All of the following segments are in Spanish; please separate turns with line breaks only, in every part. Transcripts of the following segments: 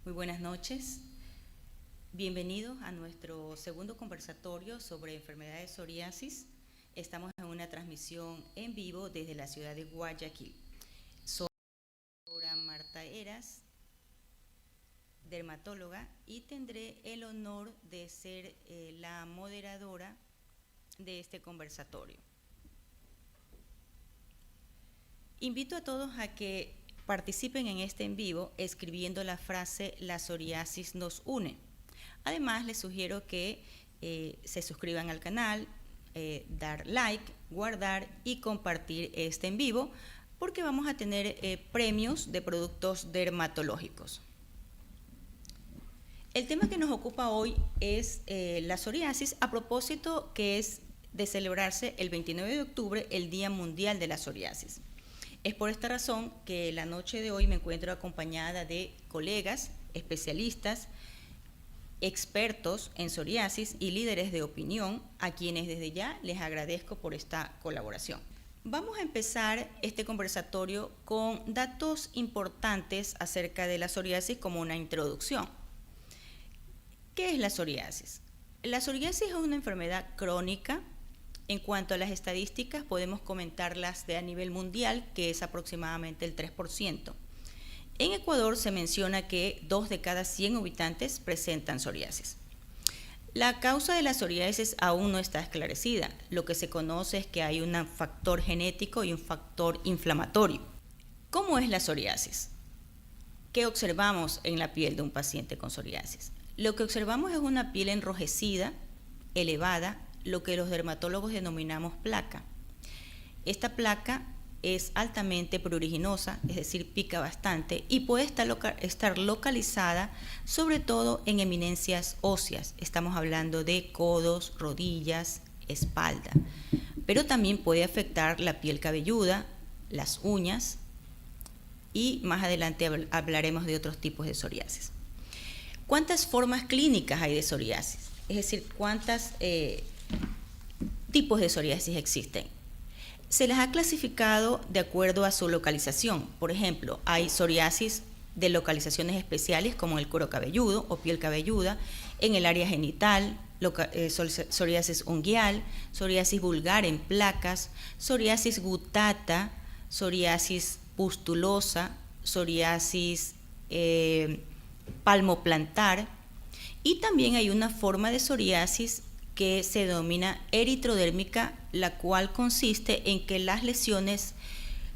Muy buenas noches. Bienvenidos a nuestro segundo conversatorio sobre enfermedades de psoriasis. Estamos en una transmisión en vivo desde la ciudad de Guayaquil. Soy la doctora Marta Heras, dermatóloga, y tendré el honor de ser la moderadora de este conversatorio. Invito a todos a que participen en este en vivo escribiendo la frase "La psoriasis nos une". Además, les sugiero que se suscriban al canal, dar like, guardar y compartir este en vivo, porque vamos a tener premios de productos dermatológicos. El tema que nos ocupa hoy es la psoriasis, a propósito que es de celebrarse el 29 de octubre, el Día Mundial de la Psoriasis. Es por esta razón que la noche de hoy me encuentro acompañada de colegas, especialistas, expertos en psoriasis y líderes de opinión, a quienes desde ya les agradezco por esta colaboración. Vamos a empezar este conversatorio con datos importantes acerca de la psoriasis como una introducción. ¿Qué es la psoriasis? La psoriasis es una enfermedad crónica. En cuanto a las estadísticas, podemos comentarlas a nivel mundial, que es aproximadamente el 3%. En Ecuador se menciona que 2 de cada 100 habitantes presentan psoriasis. La causa de la psoriasis aún no está esclarecida. Lo que se conoce es que hay un factor genético y un factor inflamatorio. ¿Cómo es la psoriasis? ¿Qué observamos en la piel de un paciente con psoriasis? Lo que observamos es una piel enrojecida, elevada, lo que los dermatólogos denominamos placa. Esta placa es altamente pruriginosa, es decir, pica bastante, y puede estar localizada sobre todo en eminencias óseas. Estamos hablando de codos, rodillas, espalda, pero también puede afectar la piel cabelluda, las uñas, y más adelante hablaremos de otros tipos de psoriasis. ¿Cuántas formas clínicas hay de psoriasis? Es decir, ¿cuántos tipos de psoriasis existen? Se las ha clasificado de acuerdo a su localización. Por ejemplo, hay psoriasis de localizaciones especiales como el cuero cabelludo o piel cabelluda, en el área genital, psoriasis unguial, psoriasis vulgar en placas, psoriasis gutata, psoriasis pustulosa, psoriasis palmoplantar, y también hay una forma de psoriasis que se denomina eritrodérmica, la cual consiste en que las lesiones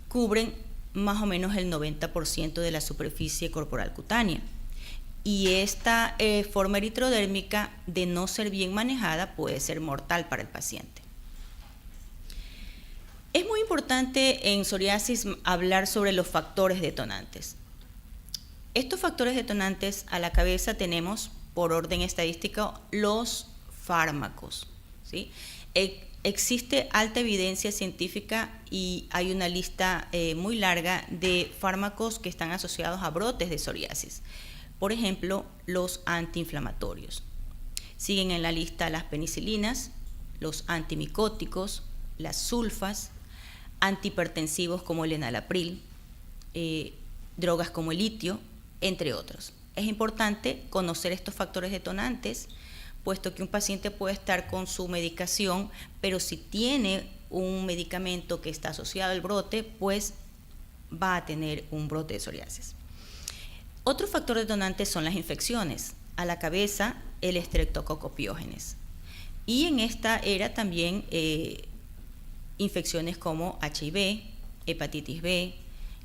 cubren más o menos el 90% de la superficie corporal cutánea. Y esta forma eritrodérmica, de no ser bien manejada, puede ser mortal para el paciente. Es muy importante en psoriasis hablar sobre los factores detonantes. Estos factores detonantes, a la cabeza tenemos, por orden estadístico, los fármacos, ¿sí? Existe alta evidencia científica y hay una lista muy larga de fármacos que están asociados a brotes de psoriasis. Por ejemplo, los antiinflamatorios. Siguen en la lista las penicilinas, los antimicóticos, las sulfas, antihipertensivos como el enalapril, drogas como el litio, entre otros. Es importante conocer estos factores detonantes, puesto que un paciente puede estar con su medicación, pero si tiene un medicamento que está asociado al brote, pues va a tener un brote de psoriasis. Otro factor detonante son las infecciones. A la cabeza, el Streptococcus pyogenes. Y en esta era también infecciones como HIV, hepatitis B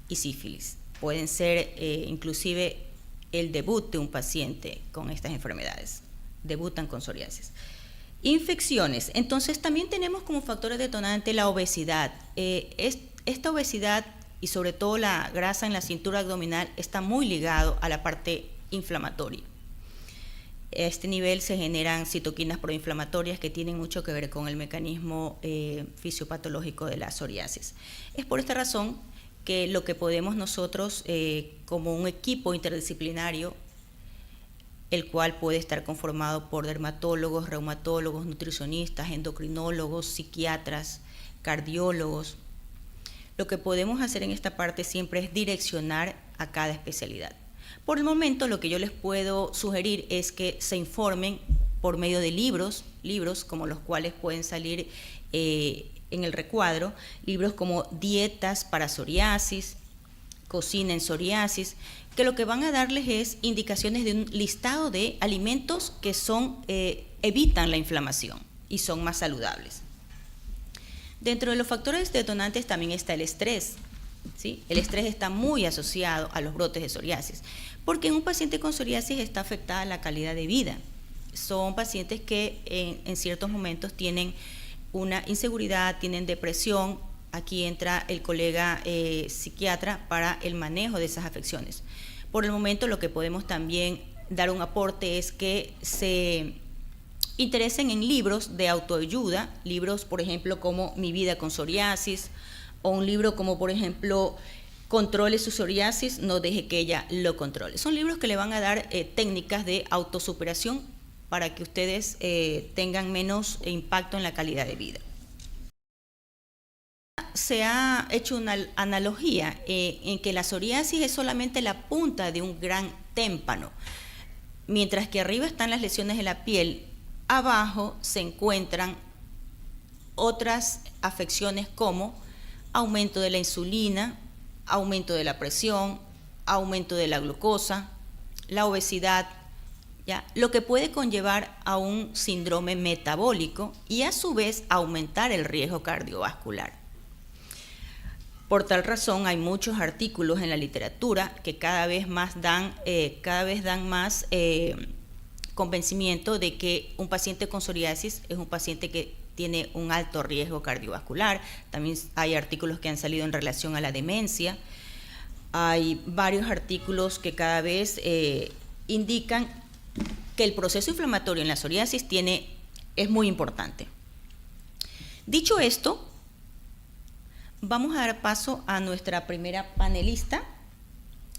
y sífilis. Pueden ser inclusive el debut de un paciente con estas enfermedades. Debutan con psoriasis. Infecciones. Entonces también tenemos como factores detonantes la obesidad. Esta obesidad y sobre todo la grasa en la cintura abdominal está muy ligado a la parte inflamatoria. A este nivel se generan citoquinas proinflamatorias que tienen mucho que ver con el mecanismo fisiopatológico de la psoriasis. Es por esta razón que lo que podemos nosotros como un equipo interdisciplinario, el cual puede estar conformado por dermatólogos, reumatólogos, nutricionistas, endocrinólogos, psiquiatras, cardiólogos. Lo que podemos hacer en esta parte siempre es direccionar a cada especialidad. Por el momento, lo que yo les puedo sugerir es que se informen por medio de libros como los cuales pueden salir en el recuadro, libros como Dietas para psoriasis, Cocina en psoriasis, que lo que van a darles es indicaciones de un listado de alimentos que evitan la inflamación y son más saludables. Dentro de los factores detonantes también está el estrés, ¿sí? El estrés está muy asociado a los brotes de psoriasis, porque en un paciente con psoriasis está afectada la calidad de vida. Son pacientes que en ciertos momentos tienen una inseguridad, tienen depresión. Aquí entra el colega psiquiatra para el manejo de esas afecciones. Por el momento, lo que podemos también dar un aporte es que se interesen en libros de autoayuda, libros, por ejemplo, como Mi vida con psoriasis, o un libro como, por ejemplo, Controle su psoriasis, no deje que ella lo controle. Son libros que le van a dar técnicas de autosuperación para que ustedes tengan menos impacto en la calidad de vida. Se ha hecho una analogía en que la psoriasis es solamente la punta de un gran témpano. Mientras que arriba están las lesiones de la piel, abajo se encuentran otras afecciones como aumento de la insulina, aumento de la presión, aumento de la glucosa, la obesidad, ¿ya? Lo que puede conllevar a un síndrome metabólico y a su vez aumentar el riesgo cardiovascular. Por tal razón, hay muchos artículos en la literatura que cada vez dan más convencimiento de que un paciente con psoriasis es un paciente que tiene un alto riesgo cardiovascular. También hay artículos que han salido en relación a la demencia. Hay varios artículos que cada vez indican que el proceso inflamatorio en la psoriasis es muy importante. Dicho esto, vamos a dar paso a nuestra primera panelista,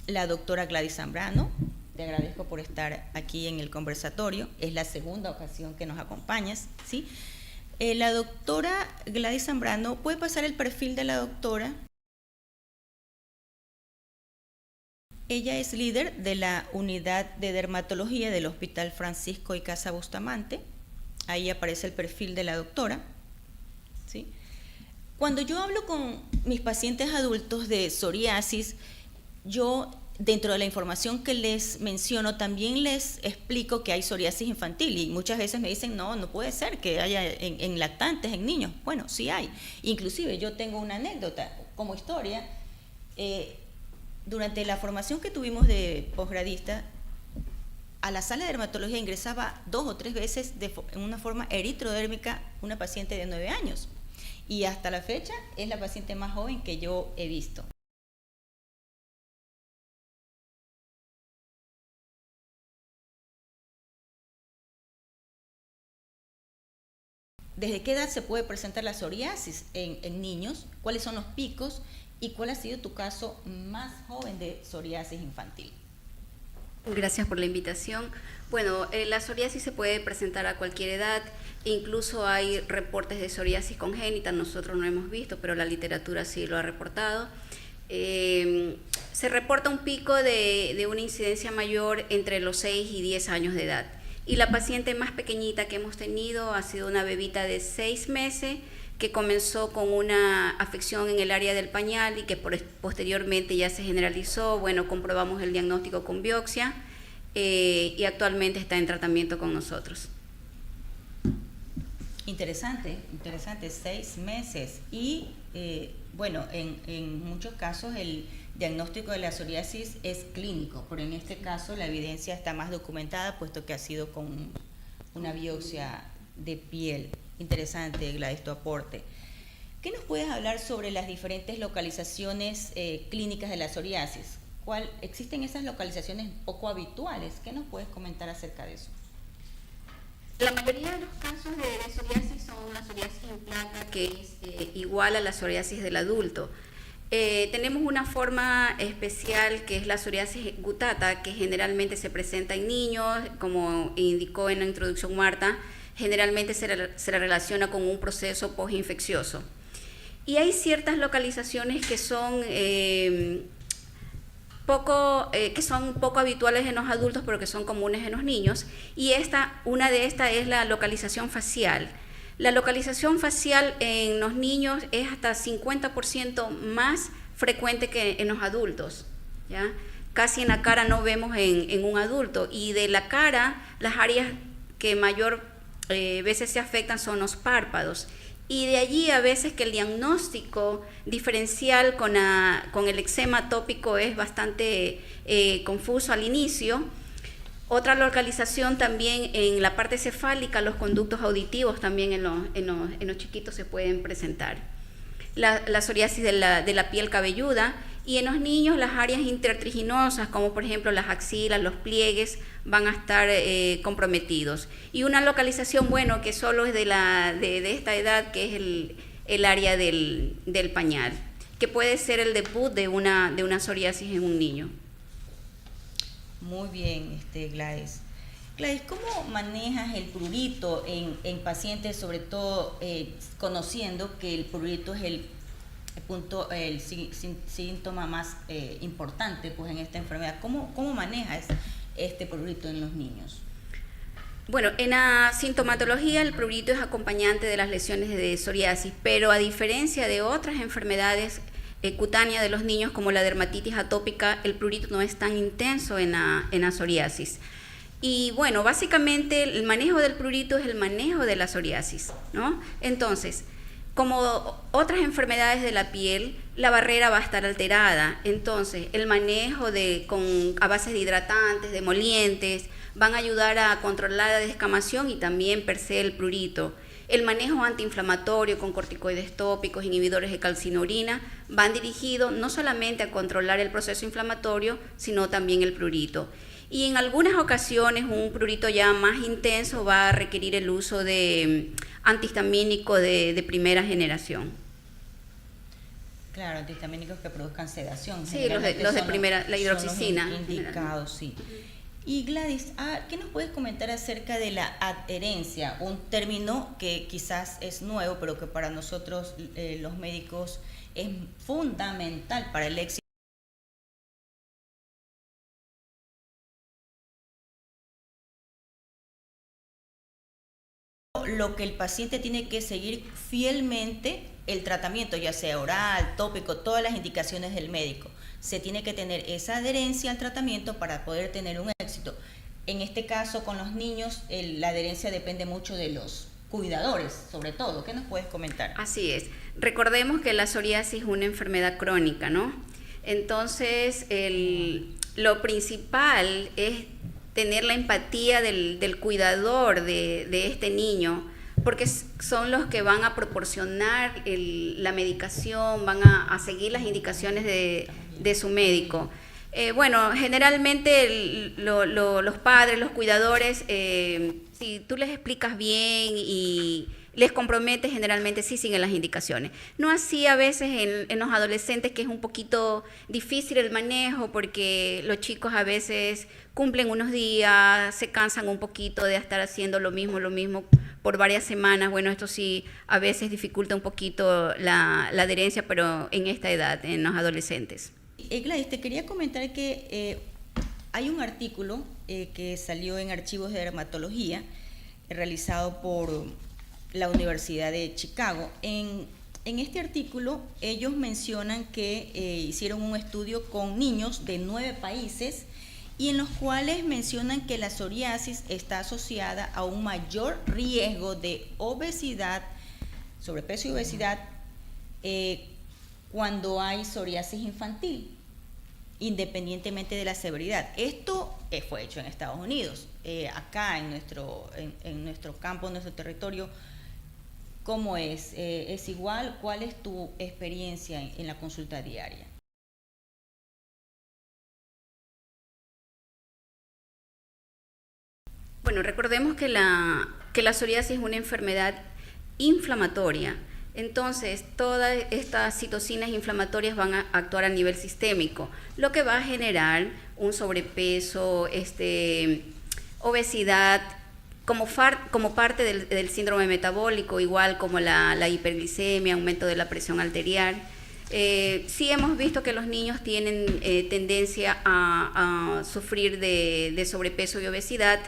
la doctora Gladys Zambrano. Te agradezco por estar aquí en el conversatorio. Es la segunda ocasión que nos acompañas, ¿sí? La doctora Gladys Zambrano, ¿puede pasar el perfil de la doctora? Ella es líder de la unidad de dermatología del Hospital Francisco y Casa Bustamante. Ahí aparece el perfil de la doctora, ¿sí? Cuando yo hablo con mis pacientes adultos de psoriasis, yo dentro de la información que les menciono también les explico que hay psoriasis infantil y muchas veces me dicen no puede ser que haya en lactantes, en niños. Bueno, sí hay. Inclusive yo tengo una anécdota como historia. Durante la formación que tuvimos de posgradista, a la sala de dermatología ingresaba 2 o 3 veces en una forma eritrodérmica una paciente de 9 años. Y hasta la fecha es la paciente más joven que yo he visto. ¿Desde qué edad se puede presentar la psoriasis en niños? ¿Cuáles son los picos? ¿Y cuál ha sido tu caso más joven de psoriasis infantil?
Gracias por la invitación. Bueno, la psoriasis se puede presentar a cualquier edad, incluso hay reportes de psoriasis congénita, nosotros no hemos visto, pero la literatura sí lo ha reportado. Se reporta un pico de una incidencia mayor entre los 6 y 10 años de edad. Y la paciente más pequeñita que hemos tenido ha sido una bebita de 6 meses que comenzó con una afección en el área del pañal y que posteriormente ya se generalizó. Bueno, comprobamos el diagnóstico con biopsia y actualmente está en tratamiento con nosotros.
Interesante, 6 meses. Y bueno, en muchos casos el diagnóstico de la psoriasis es clínico, pero en este caso la evidencia está más documentada puesto que ha sido con una biopsia de piel. Interesante, Gladys, tu aporte. ¿Qué nos puedes hablar sobre las diferentes localizaciones clínicas de la psoriasis? ¿Existen esas localizaciones poco habituales? ¿Qué nos puedes comentar acerca de eso?
La mayoría de los casos de psoriasis son una psoriasis en placa que es igual a la psoriasis del adulto. Tenemos una forma especial que es la psoriasis gutata, que generalmente se presenta en niños, como indicó en la introducción Marta, generalmente se la relaciona con un proceso postinfeccioso. Y hay ciertas localizaciones que son que son poco habituales en los adultos, pero que son comunes en los niños. Y una de estas es la localización facial. La localización facial en los niños es hasta 50% más frecuente que en los adultos, ¿ya? Casi en la cara no vemos en un adulto. Y de la cara, las áreas que mayor veces se afectan son los párpados. Y de allí a veces que el diagnóstico diferencial con el eczema atópico es bastante confuso al inicio. Otra localización también en la parte cefálica, los conductos auditivos también en los chiquitos se pueden presentar. La psoriasis de la piel cabelluda, y en los niños las áreas intertriginosas, como por ejemplo las axilas, los pliegues, van a estar comprometidos. Y una localización, bueno, que solo es de esta edad, que es el área del pañal, que puede ser el debut de una psoriasis en un niño.
Muy bien, Gladys. Gladys, ¿cómo manejas el prurito en pacientes, sobre todo conociendo que el prurito es el síntoma más importante pues, en esta enfermedad? ¿Cómo manejas este prurito en los niños?
Bueno, en la sintomatología el prurito es acompañante de las lesiones de psoriasis, pero a diferencia de otras enfermedades cutánea de los niños como la dermatitis atópica, el prurito no es tan intenso en la psoriasis. Y bueno, básicamente el manejo del prurito es el manejo de la psoriasis, ¿no? Entonces, como otras enfermedades de la piel, la barrera va a estar alterada. Entonces, el manejo a base de hidratantes, de emolientes, van a ayudar a controlar la descamación y también per se el prurito. El manejo antiinflamatorio con corticoides tópicos, inhibidores de calcinurina, van dirigidos no solamente a controlar el proceso inflamatorio, sino también el prurito. Y en algunas ocasiones un prurito ya más intenso va a requerir el uso de antihistamínico de primera generación.
Claro, antihistamínicos que produzcan sedación.
Sí, los de primera, la hidroxicina.
Son los indicados, sí. Y Gladys, ¿qué nos puedes comentar acerca de la adherencia? Un término que quizás es nuevo, pero que para nosotros los médicos es fundamental para el éxito. Lo que el paciente tiene que seguir fielmente el tratamiento, ya sea oral, tópico, todas las indicaciones del médico. Se tiene que tener esa adherencia al tratamiento para poder tener un éxito. En este caso, con los niños, la adherencia depende mucho de los cuidadores, sobre todo. ¿Qué nos puedes comentar?
Así es. Recordemos que la psoriasis es una enfermedad crónica, ¿no? Entonces, lo principal es tener la empatía del cuidador de este niño, porque son los que van a proporcionar la medicación, van a seguir las indicaciones de su médico. Bueno, generalmente los padres, los cuidadores, si tú les explicas bien y les comprometes, generalmente sí siguen las indicaciones. No así a veces en los adolescentes, que es un poquito difícil el manejo, porque los chicos a veces cumplen unos días, se cansan un poquito de estar haciendo lo mismo por varias semanas. Bueno, esto sí a veces dificulta un poquito la adherencia, pero en esta edad, en los adolescentes.
Gladys, te quería comentar que hay un artículo que salió en Archivos de Dermatología, realizado por la Universidad de Chicago. En este artículo ellos mencionan que hicieron un estudio con niños de 9 países y en los cuales mencionan que la psoriasis está asociada a un mayor riesgo de obesidad, sobrepeso y obesidad, cuando hay psoriasis infantil, independientemente de la severidad. Esto fue hecho en Estados Unidos. Acá en nuestro campo, en nuestro territorio, ¿cómo es? ¿Es igual? ¿Cuál es tu experiencia en la consulta diaria?
Bueno, recordemos que la psoriasis es una enfermedad inflamatoria. Entonces, todas estas citocinas inflamatorias van a actuar a nivel sistémico, lo que va a generar un sobrepeso, obesidad, como parte del síndrome metabólico, igual como la hiperglicemia, aumento de la presión arterial. Sí hemos visto que los niños tienen tendencia a sufrir de sobrepeso y obesidad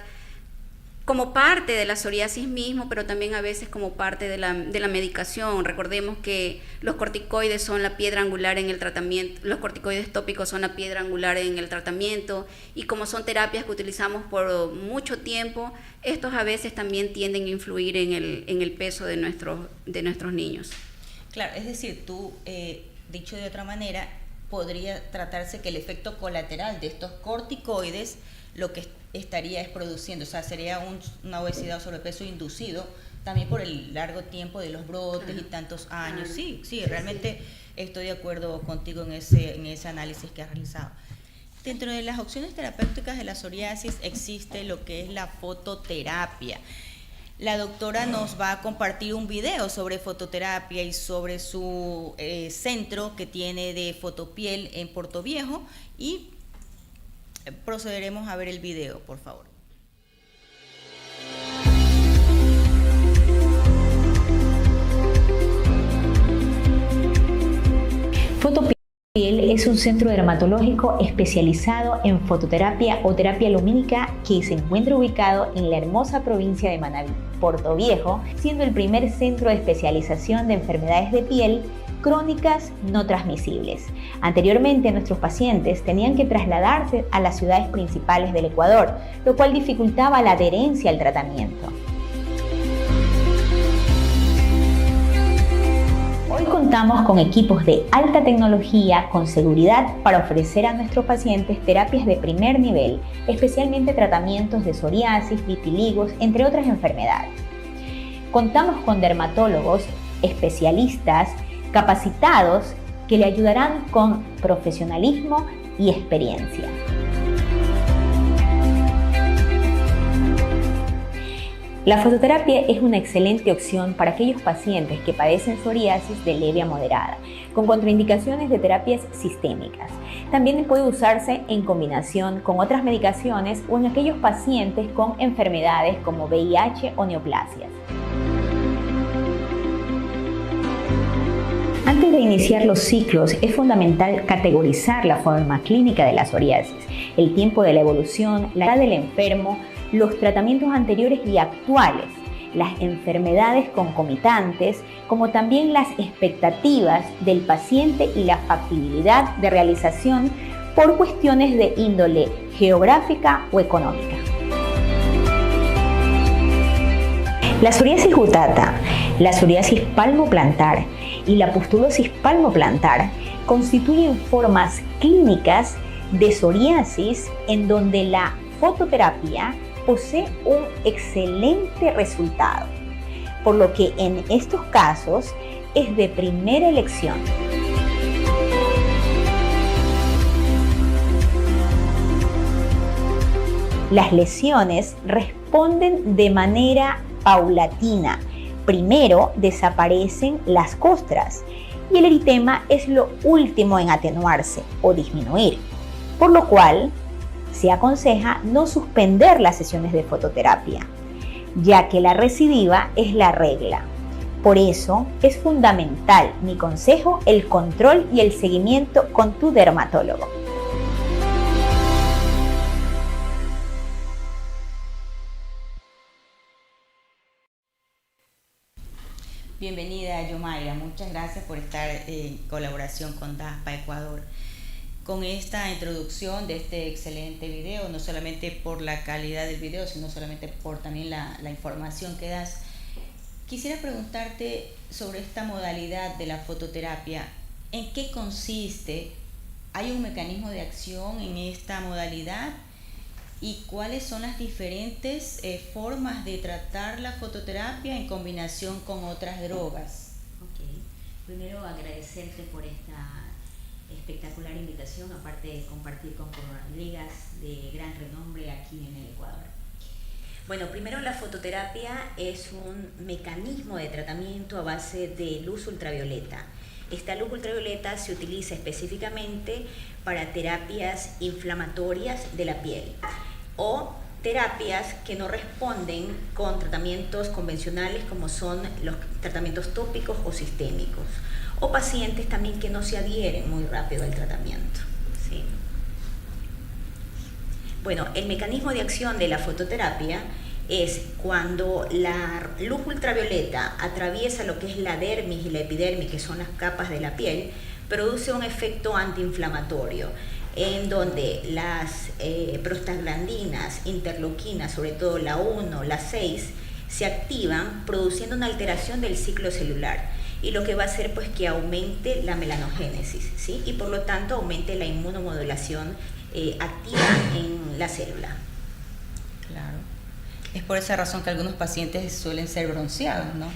como parte de la psoriasis mismo, pero también a veces como parte de la medicación. Recordemos que los corticoides son la piedra angular en el tratamiento, los corticoides tópicos son la piedra angular en el tratamiento, y como son terapias que utilizamos por mucho tiempo, estos a veces también tienden a influir en el peso de nuestros niños.
Claro, es decir, tú, dicho de otra manera, podría tratarse que el efecto colateral de estos corticoides lo que estaría es produciendo, o sea, sería una obesidad o sobrepeso inducido también por el largo tiempo de los brotes y tantos años. Sí, realmente estoy de acuerdo contigo en ese análisis que has realizado. Dentro de las opciones terapéuticas de la psoriasis existe lo que es la fototerapia. La doctora nos va a compartir un video sobre fototerapia y sobre su centro que tiene de fotopiel en Portoviejo, y procederemos a ver el video, por favor.
Fotopiel es un centro dermatológico especializado en fototerapia o terapia lumínica que se encuentra ubicado en la hermosa provincia de Manabí, Portoviejo, siendo el primer centro de especialización de enfermedades de piel crónicas no transmisibles. Anteriormente, nuestros pacientes tenían que trasladarse a las ciudades principales del Ecuador, lo cual dificultaba la adherencia al tratamiento. Hoy contamos con equipos de alta tecnología con seguridad para ofrecer a nuestros pacientes terapias de primer nivel, especialmente tratamientos de psoriasis, vitíligos, entre otras enfermedades. Contamos con dermatólogos, especialistas, capacitados que le ayudarán con profesionalismo y experiencia. La fototerapia es una excelente opción para aquellos pacientes que padecen psoriasis de leve a moderada, con contraindicaciones de terapias sistémicas. También puede usarse en combinación con otras medicaciones o en aquellos pacientes con enfermedades como VIH o neoplasias. Antes de iniciar los ciclos, es fundamental categorizar la forma clínica de la psoriasis, el tiempo de la evolución, la edad del enfermo, los tratamientos anteriores y actuales, las enfermedades concomitantes, como también las expectativas del paciente y la factibilidad de realización por cuestiones de índole geográfica o económica. La psoriasis gutata, la psoriasis palmoplantar y la pustulosis palmoplantar constituyen formas clínicas de psoriasis en donde la fototerapia posee un excelente resultado, por lo que en estos casos es de primera elección. Las lesiones responden de manera paulatina. Primero desaparecen las costras y el eritema es lo último en atenuarse o disminuir, por lo cual se aconseja no suspender las sesiones de fototerapia, ya que la recidiva es la regla. Por eso es fundamental, mi consejo, el control y el seguimiento con tu dermatólogo.
Bienvenida, Yomaira. Muchas gracias por estar en colaboración con DASPA Ecuador. Con esta introducción de este excelente video, no solamente por la calidad del video, sino solamente por también la información que das, quisiera preguntarte sobre esta modalidad de la fototerapia. ¿En qué consiste? ¿Hay un mecanismo de acción en esta modalidad? ¿Y cuáles son las diferentes formas de tratar la fototerapia en combinación con otras drogas?
Ok, primero agradecerte por esta espectacular invitación, aparte de compartir con colegas de gran renombre aquí en el Ecuador. Bueno, primero la fototerapia es un mecanismo de tratamiento a base de luz ultravioleta. Esta luz ultravioleta se utiliza específicamente para terapias inflamatorias de la piel o
terapias que no responden con tratamientos convencionales como son los tratamientos tópicos o sistémicos, o pacientes también que no se adhieren muy rápido al tratamiento, ¿sí? Bueno, el mecanismo de acción de la fototerapia es cuando la luz ultravioleta atraviesa lo que es la dermis y la epidermis, que son las capas de la piel, produce un efecto antiinflamatorio, en donde las prostaglandinas, interleuquinas, sobre todo la 1, la 6, se activan produciendo una alteración del ciclo celular, y lo que va a hacer pues que aumente la melanogénesis, ¿sí? Y por lo tanto aumente la inmunomodulación activa en la célula.
Claro. Es por esa razón que algunos pacientes suelen ser bronceados, ¿no?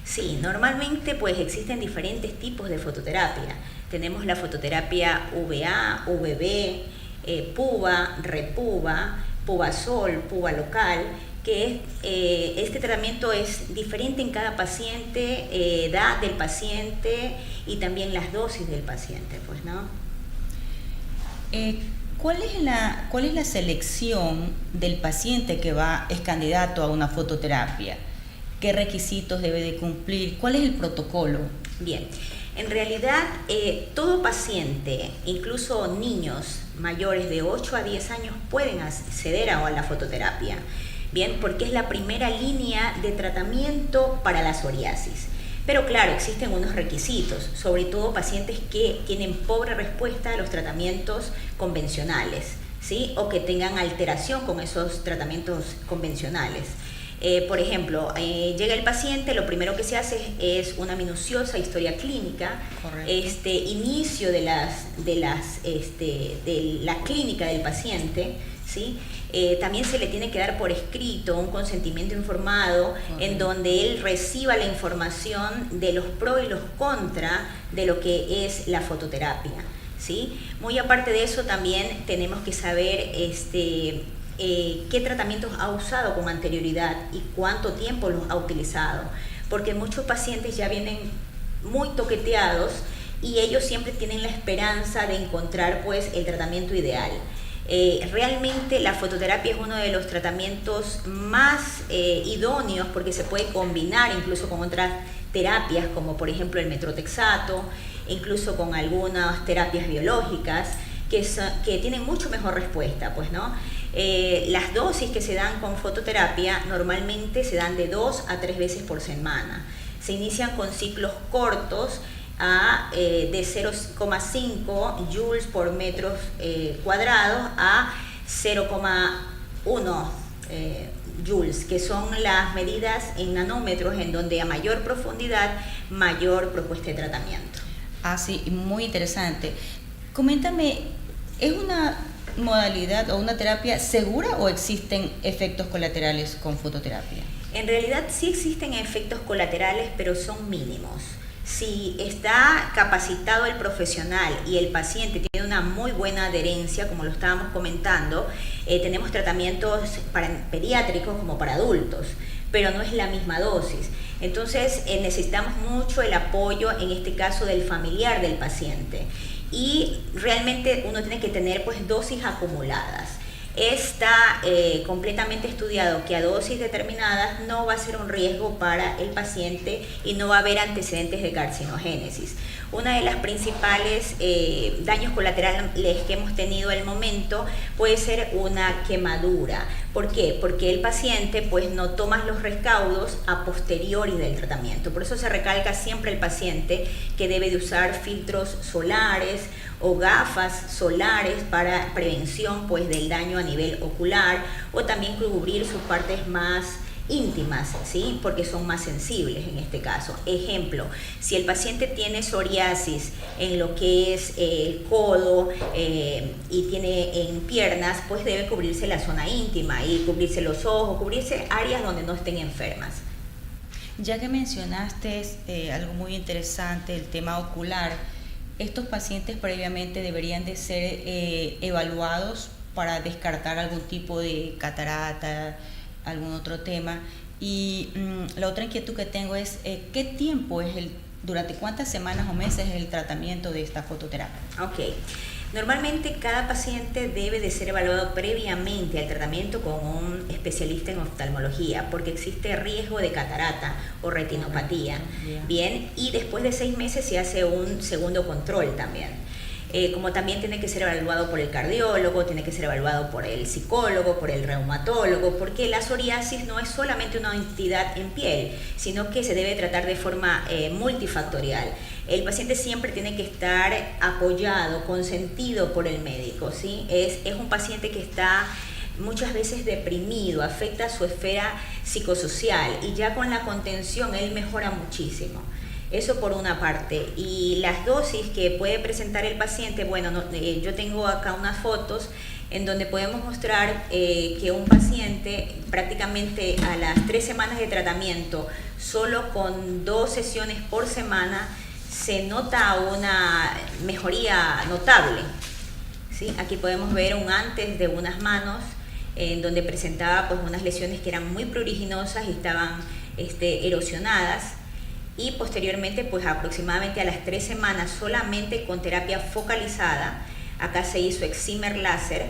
Sí, normalmente pues existen diferentes tipos de fototerapia. Tenemos la fototerapia VA, VB, PUVA, REPUVA, PUVASOL, PUVA local, que este tratamiento es diferente en cada paciente, edad del paciente y también las dosis del paciente, pues, ¿no?
¿Cuál es la selección del paciente que es candidato a una fototerapia? ¿Qué requisitos debe de cumplir? ¿Cuál es el protocolo?
Bien, en realidad todo paciente, incluso niños mayores de 8 a 10 años, pueden acceder a la fototerapia, bien, porque es la primera línea de tratamiento para la psoriasis. Pero claro, existen unos requisitos, sobre todo pacientes que tienen pobre respuesta a los tratamientos convencionales, ¿sí? O que tengan alteración con esos tratamientos convencionales. Por ejemplo, llega el paciente, lo primero que se hace es una minuciosa historia clínica, inicio de la clínica del paciente, ¿sí? También se le tiene que dar por escrito un consentimiento informado en donde él reciba la información de los pros y los contras de lo que es la fototerapia, ¿sí? Muy aparte de eso, también tenemos que saber qué tratamientos ha usado con anterioridad y cuánto tiempo los ha utilizado, porque muchos pacientes ya vienen muy toqueteados y ellos siempre tienen la esperanza de encontrar pues el tratamiento ideal. Realmente la fototerapia es uno de los tratamientos más idóneos porque se puede combinar incluso con otras terapias como por ejemplo el metrotexato, incluso con algunas terapias biológicas que tienen mucho mejor respuesta, pues, ¿no? Las dosis que se dan con fototerapia normalmente se dan de 2 a 3 veces por semana. Se inician con ciclos cortos de 0,5 joules por metros cuadrados a 0,1 joules, que son las medidas en nanómetros, en donde a mayor profundidad, mayor propuesta de tratamiento.
Ah, sí, muy interesante. Coméntame, ¿es una modalidad o una terapia segura o existen efectos colaterales con fototerapia?
En realidad sí existen efectos colaterales, pero son mínimos. Si está capacitado el profesional y el paciente tiene una muy buena adherencia, como lo estábamos comentando, tenemos tratamientos pediátricos como para adultos, pero no es la misma dosis. Entonces necesitamos mucho el apoyo, en este caso, del familiar del paciente. Y realmente uno tiene que tener pues dosis acumuladas. Está completamente estudiado que a dosis determinadas no va a ser un riesgo para el paciente y no va a haber antecedentes de carcinogénesis. Una de las principales daños colaterales que hemos tenido al momento puede ser una quemadura. ¿Por qué? Porque el paciente pues no toma los recaudos a posteriori del tratamiento. Por eso se recalca siempre el paciente que debe de usar filtros solares o gafas solares para prevención pues del daño a nivel ocular, o también cubrir sus partes más íntimas, ¿sí? Porque son más sensibles en este caso. Ejemplo, si el paciente tiene psoriasis en lo que es el codo y tiene en piernas, pues debe cubrirse la zona íntima y cubrirse los ojos, cubrirse áreas donde no estén enfermas.
Ya que mencionaste algo muy interesante, el tema ocular, estos pacientes previamente deberían de ser evaluados para descartar algún tipo de catarata, algún otro tema. Y la otra inquietud que tengo es ¿qué tiempo es durante cuántas semanas o meses es el tratamiento de esta fototerapia?
Ok, Normalmente cada paciente debe de ser evaluado previamente al tratamiento con un especialista en oftalmología, porque existe riesgo de catarata o retinopatía. Bien, y después de 6 meses se hace un segundo control también. Como también tiene que ser evaluado por el cardiólogo, tiene que ser evaluado por el psicólogo, por el reumatólogo, porque la psoriasis no es solamente una entidad en piel, sino que se debe tratar de forma multifactorial. El paciente siempre tiene que estar apoyado, consentido por el médico, ¿sí? Es un paciente que está muchas veces deprimido, afecta su esfera psicosocial y ya con la contención él mejora muchísimo. Eso por una parte. Y las dosis que puede presentar el paciente, bueno, yo tengo acá unas fotos en donde podemos mostrar que un paciente prácticamente a las 3 semanas de tratamiento, solo con 2 sesiones por semana, se nota una mejoría notable, ¿sí? Aquí podemos ver un antes de unas manos en donde presentaba pues unas lesiones que eran muy pruriginosas y estaban erosionadas. Y posteriormente, pues aproximadamente a las 3 semanas, solamente con terapia focalizada, acá se hizo excimer láser,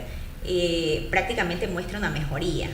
prácticamente muestra una mejoría.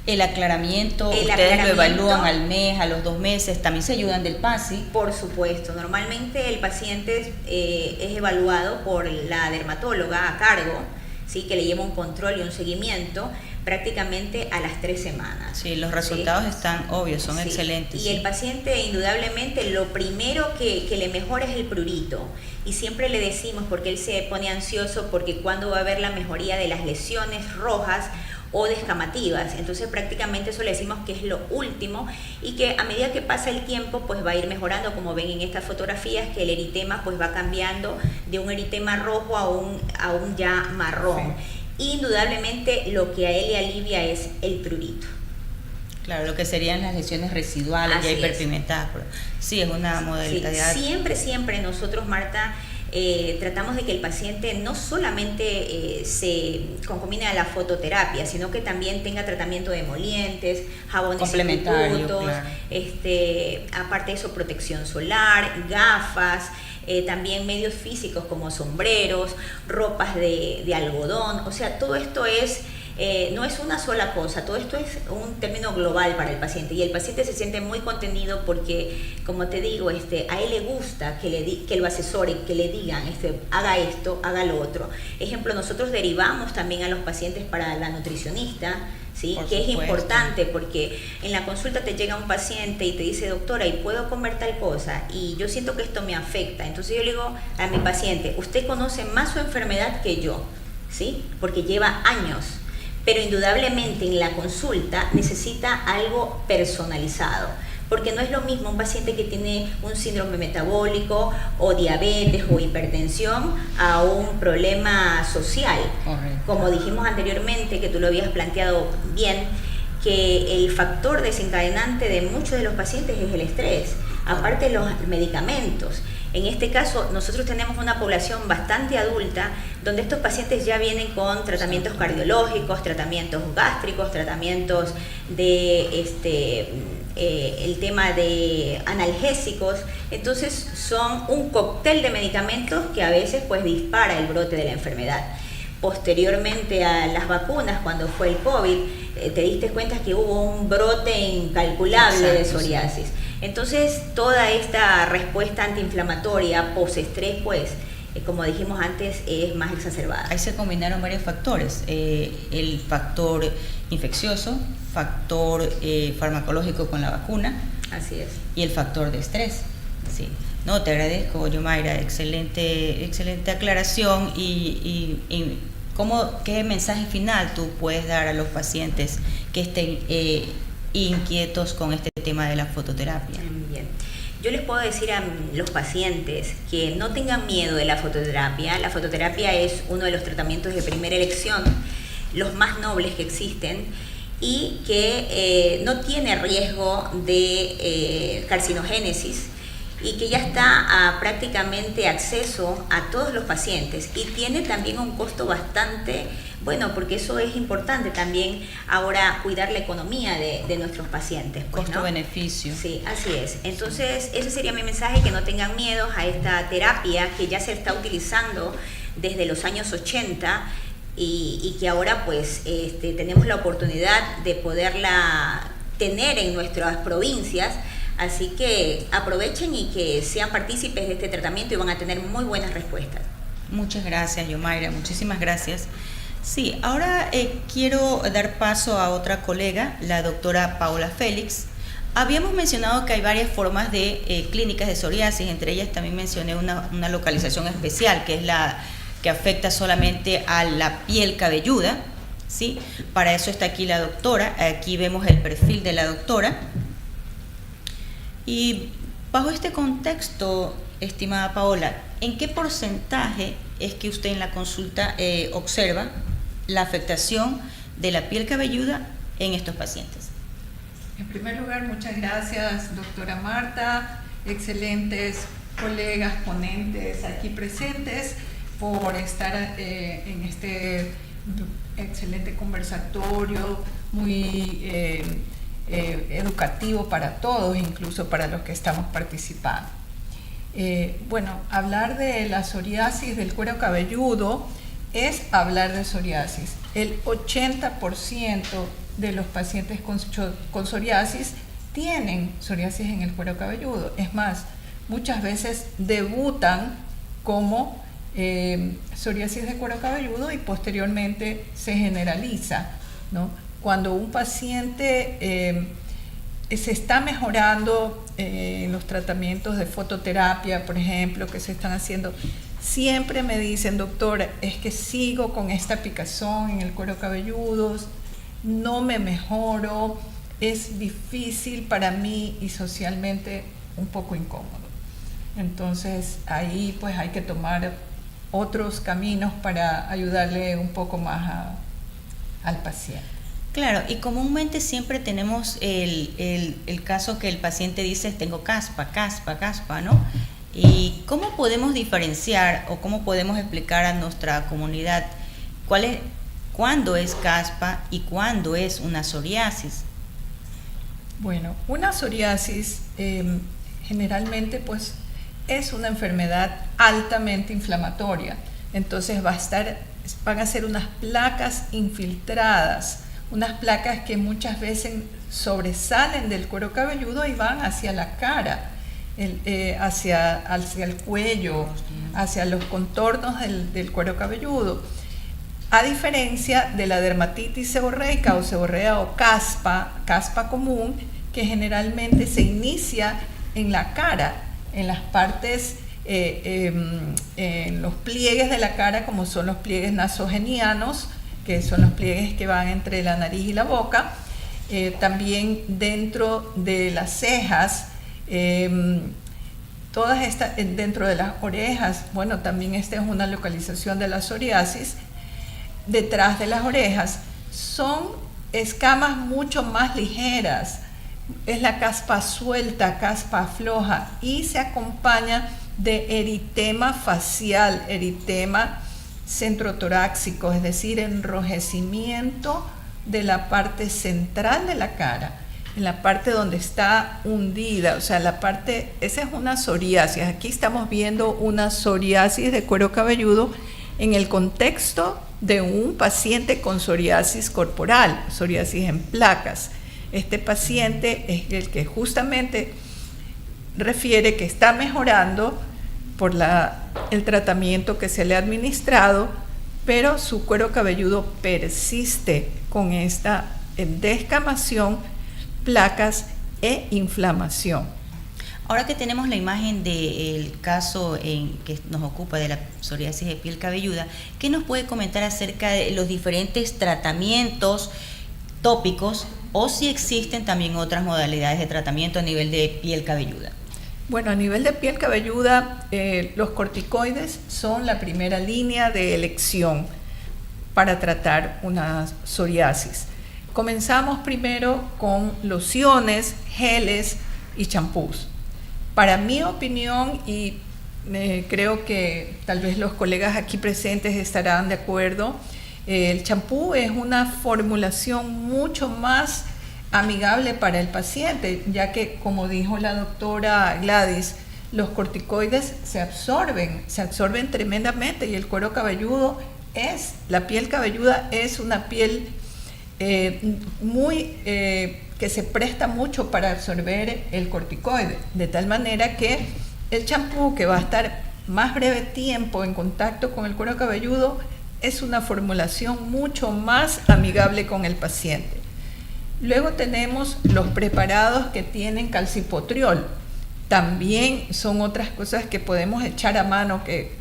El aclaramiento, ustedes lo evalúan al mes, a los 2 meses, también se ayudan del PASI.
Por supuesto, normalmente el paciente es evaluado por la dermatóloga a cargo, ¿sí? Que le lleva un control y un seguimiento prácticamente a las 3 semanas.
Sí, los resultados están obvios, son excelentes.
Y el paciente indudablemente lo primero que le mejora es el prurito. Y siempre le decimos, porque él se pone ansioso, porque cuando va a haber la mejoría de las lesiones rojas o descamativas. Entonces prácticamente eso le decimos que es lo último y que a medida que pasa el tiempo pues va a ir mejorando, como ven en estas fotografías, que el eritema pues va cambiando de un eritema rojo a un ya marrón. Sí. Indudablemente lo que a él le alivia es el prurito.
Claro, lo que serían las lesiones residuales ya hiperpigmentadas. Sí, es una modalidad.
Sí, siempre nosotros, Marta, tratamos de que el paciente no solamente se concomine a la fototerapia, sino que también tenga tratamiento de emolientes, jabones sustitutos, claro. Aparte de eso, protección solar, gafas, también medios físicos como sombreros, ropas de algodón. O sea, todo esto no es una sola cosa, todo esto es un término global para el paciente y el paciente se siente muy contenido porque, como te digo, a él le gusta que lo asesoren, que le digan, haga esto, haga lo otro. Ejemplo, nosotros derivamos también a los pacientes para la nutricionista, ¿sí? Que es importante porque en la consulta te llega un paciente y te dice, doctora, ¿y puedo comer tal cosa? Y yo siento que esto me afecta. Entonces yo le digo a mi paciente, usted conoce más su enfermedad que yo, ¿sí? Porque lleva años. Pero indudablemente en la consulta necesita algo personalizado, porque no es lo mismo un paciente que tiene un síndrome metabólico o diabetes o hipertensión a un problema social. Correcto. Como dijimos anteriormente, que tú lo habías planteado bien, que el factor desencadenante de muchos de los pacientes es el estrés, aparte de los medicamentos. En este caso, nosotros tenemos una población bastante adulta, donde estos pacientes ya vienen con tratamientos cardiológicos, tratamientos gástricos, tratamientos de el tema de analgésicos. Entonces son un cóctel de medicamentos que a veces pues dispara el brote de la enfermedad. Posteriormente a las vacunas, cuando fue el COVID, te diste cuenta que hubo un brote incalculable de psoriasis. Entonces, toda esta respuesta antiinflamatoria postestrés, pues, como dijimos antes, es más exacerbada.
Ahí se combinaron varios factores, el factor infeccioso, factor farmacológico con la vacuna.
Así es.
Y el factor de estrés. Sí. No, te agradezco, Yomaira, excelente aclaración y ¿qué mensaje final tú puedes dar a los pacientes que estén inquietos con este tema de la fototerapia?
Bien. Yo les puedo decir a los pacientes que no tengan miedo de la fototerapia. La fototerapia es uno de los tratamientos de primera elección, los más nobles que existen, y que no tiene riesgo de carcinogénesis y que ya está a prácticamente acceso a todos los pacientes y tiene también un costo bastante bueno, porque eso es importante también ahora, cuidar la economía de nuestros pacientes. Pues,
costo-beneficio.
Sí, así es. Entonces, ese sería mi mensaje, que no tengan miedo a esta terapia que ya se está utilizando desde los años 80 y que ahora pues tenemos la oportunidad de poderla tener en nuestras provincias. Así que aprovechen y que sean partícipes de este tratamiento y van a tener muy buenas respuestas.
Muchas gracias, Yomaira, muchísimas gracias. Sí, ahora quiero dar paso a otra colega, la doctora Paola Félix. Habíamos mencionado que hay varias formas de clínicas de psoriasis, entre ellas también mencioné una localización especial, que es la que afecta solamente a la piel cabelluda, ¿sí? Para eso está aquí la doctora, aquí vemos el perfil de la doctora. Y bajo este contexto, estimada Paola, ¿en qué porcentaje es que usted en la consulta observa la afectación de la piel cabelluda en estos pacientes?
En primer lugar, muchas gracias, doctora Marta, excelentes colegas, ponentes aquí presentes, por estar en este excelente conversatorio, muy educativo para todos, incluso para los que estamos participando. Bueno, hablar de la psoriasis del cuero cabelludo es hablar de psoriasis. El 80% de los pacientes con psoriasis tienen psoriasis en el cuero cabelludo. Es más, muchas veces debutan como psoriasis de cuero cabelludo y posteriormente se generaliza, ¿no? Cuando un paciente se está mejorando los tratamientos de fototerapia, por ejemplo, que se están haciendo, siempre me dicen, doctora, es que sigo con esta picazón en el cuero cabelludo, no me mejoro, es difícil para mí y socialmente un poco incómodo. Entonces ahí pues hay que tomar otros caminos para ayudarle un poco más al paciente.
Claro, y comúnmente siempre tenemos el caso que el paciente dice, tengo caspa, ¿no? ¿Y cómo podemos diferenciar o cómo podemos explicar a nuestra comunidad cuándo es caspa y cuándo es una psoriasis?
Bueno, una psoriasis generalmente pues es una enfermedad altamente inflamatoria. Entonces van a ser unas placas infiltradas, unas placas que muchas veces sobresalen del cuero cabelludo y van hacia la cara, hacia el cuello, hacia los contornos del cuero cabelludo. A diferencia de la dermatitis seborreica o seborrea o caspa común, que generalmente se inicia en la cara, en las partes, en los pliegues de la cara, como son los pliegues nasogenianos, que son los pliegues que van entre la nariz y la boca, también dentro de las cejas, todas estas dentro de las orejas. Bueno, también esta es una localización de la psoriasis. Detrás de las orejas son escamas mucho más ligeras, es la caspa suelta, caspa floja, y se acompaña de eritema facial, eritema centrotorácico, es decir, enrojecimiento de la parte central de la cara, en la parte donde está hundida, o sea, esa es una psoriasis. Aquí estamos viendo una psoriasis de cuero cabelludo en el contexto de un paciente con psoriasis corporal, psoriasis en placas. Este paciente es el que justamente refiere que está mejorando por el tratamiento que se le ha administrado, pero su cuero cabelludo persiste con esta descamación, placas e inflamación.
Ahora que tenemos la imagen del caso que nos ocupa de la psoriasis de piel cabelluda, ¿qué nos puede comentar acerca de los diferentes tratamientos tópicos o si existen también otras modalidades de tratamiento a nivel de piel cabelluda?
Bueno, a nivel de piel cabelluda, los corticoides son la primera línea de elección para tratar una psoriasis. Comenzamos primero con lociones, geles y champús. Para mi opinión, y creo que tal vez los colegas aquí presentes estarán de acuerdo, el champú es una formulación mucho más amigable para el paciente, ya que, como dijo la doctora Gladys, los corticoides se absorben tremendamente, y el cuero cabelludo la piel cabelluda es una piel que se presta mucho para absorber el corticoide, de tal manera que el champú, que va a estar más breve tiempo en contacto con el cuero cabelludo, es una formulación mucho más amigable con el paciente. Luego tenemos los preparados que tienen calcipotriol. También son otras cosas que podemos echar a mano, que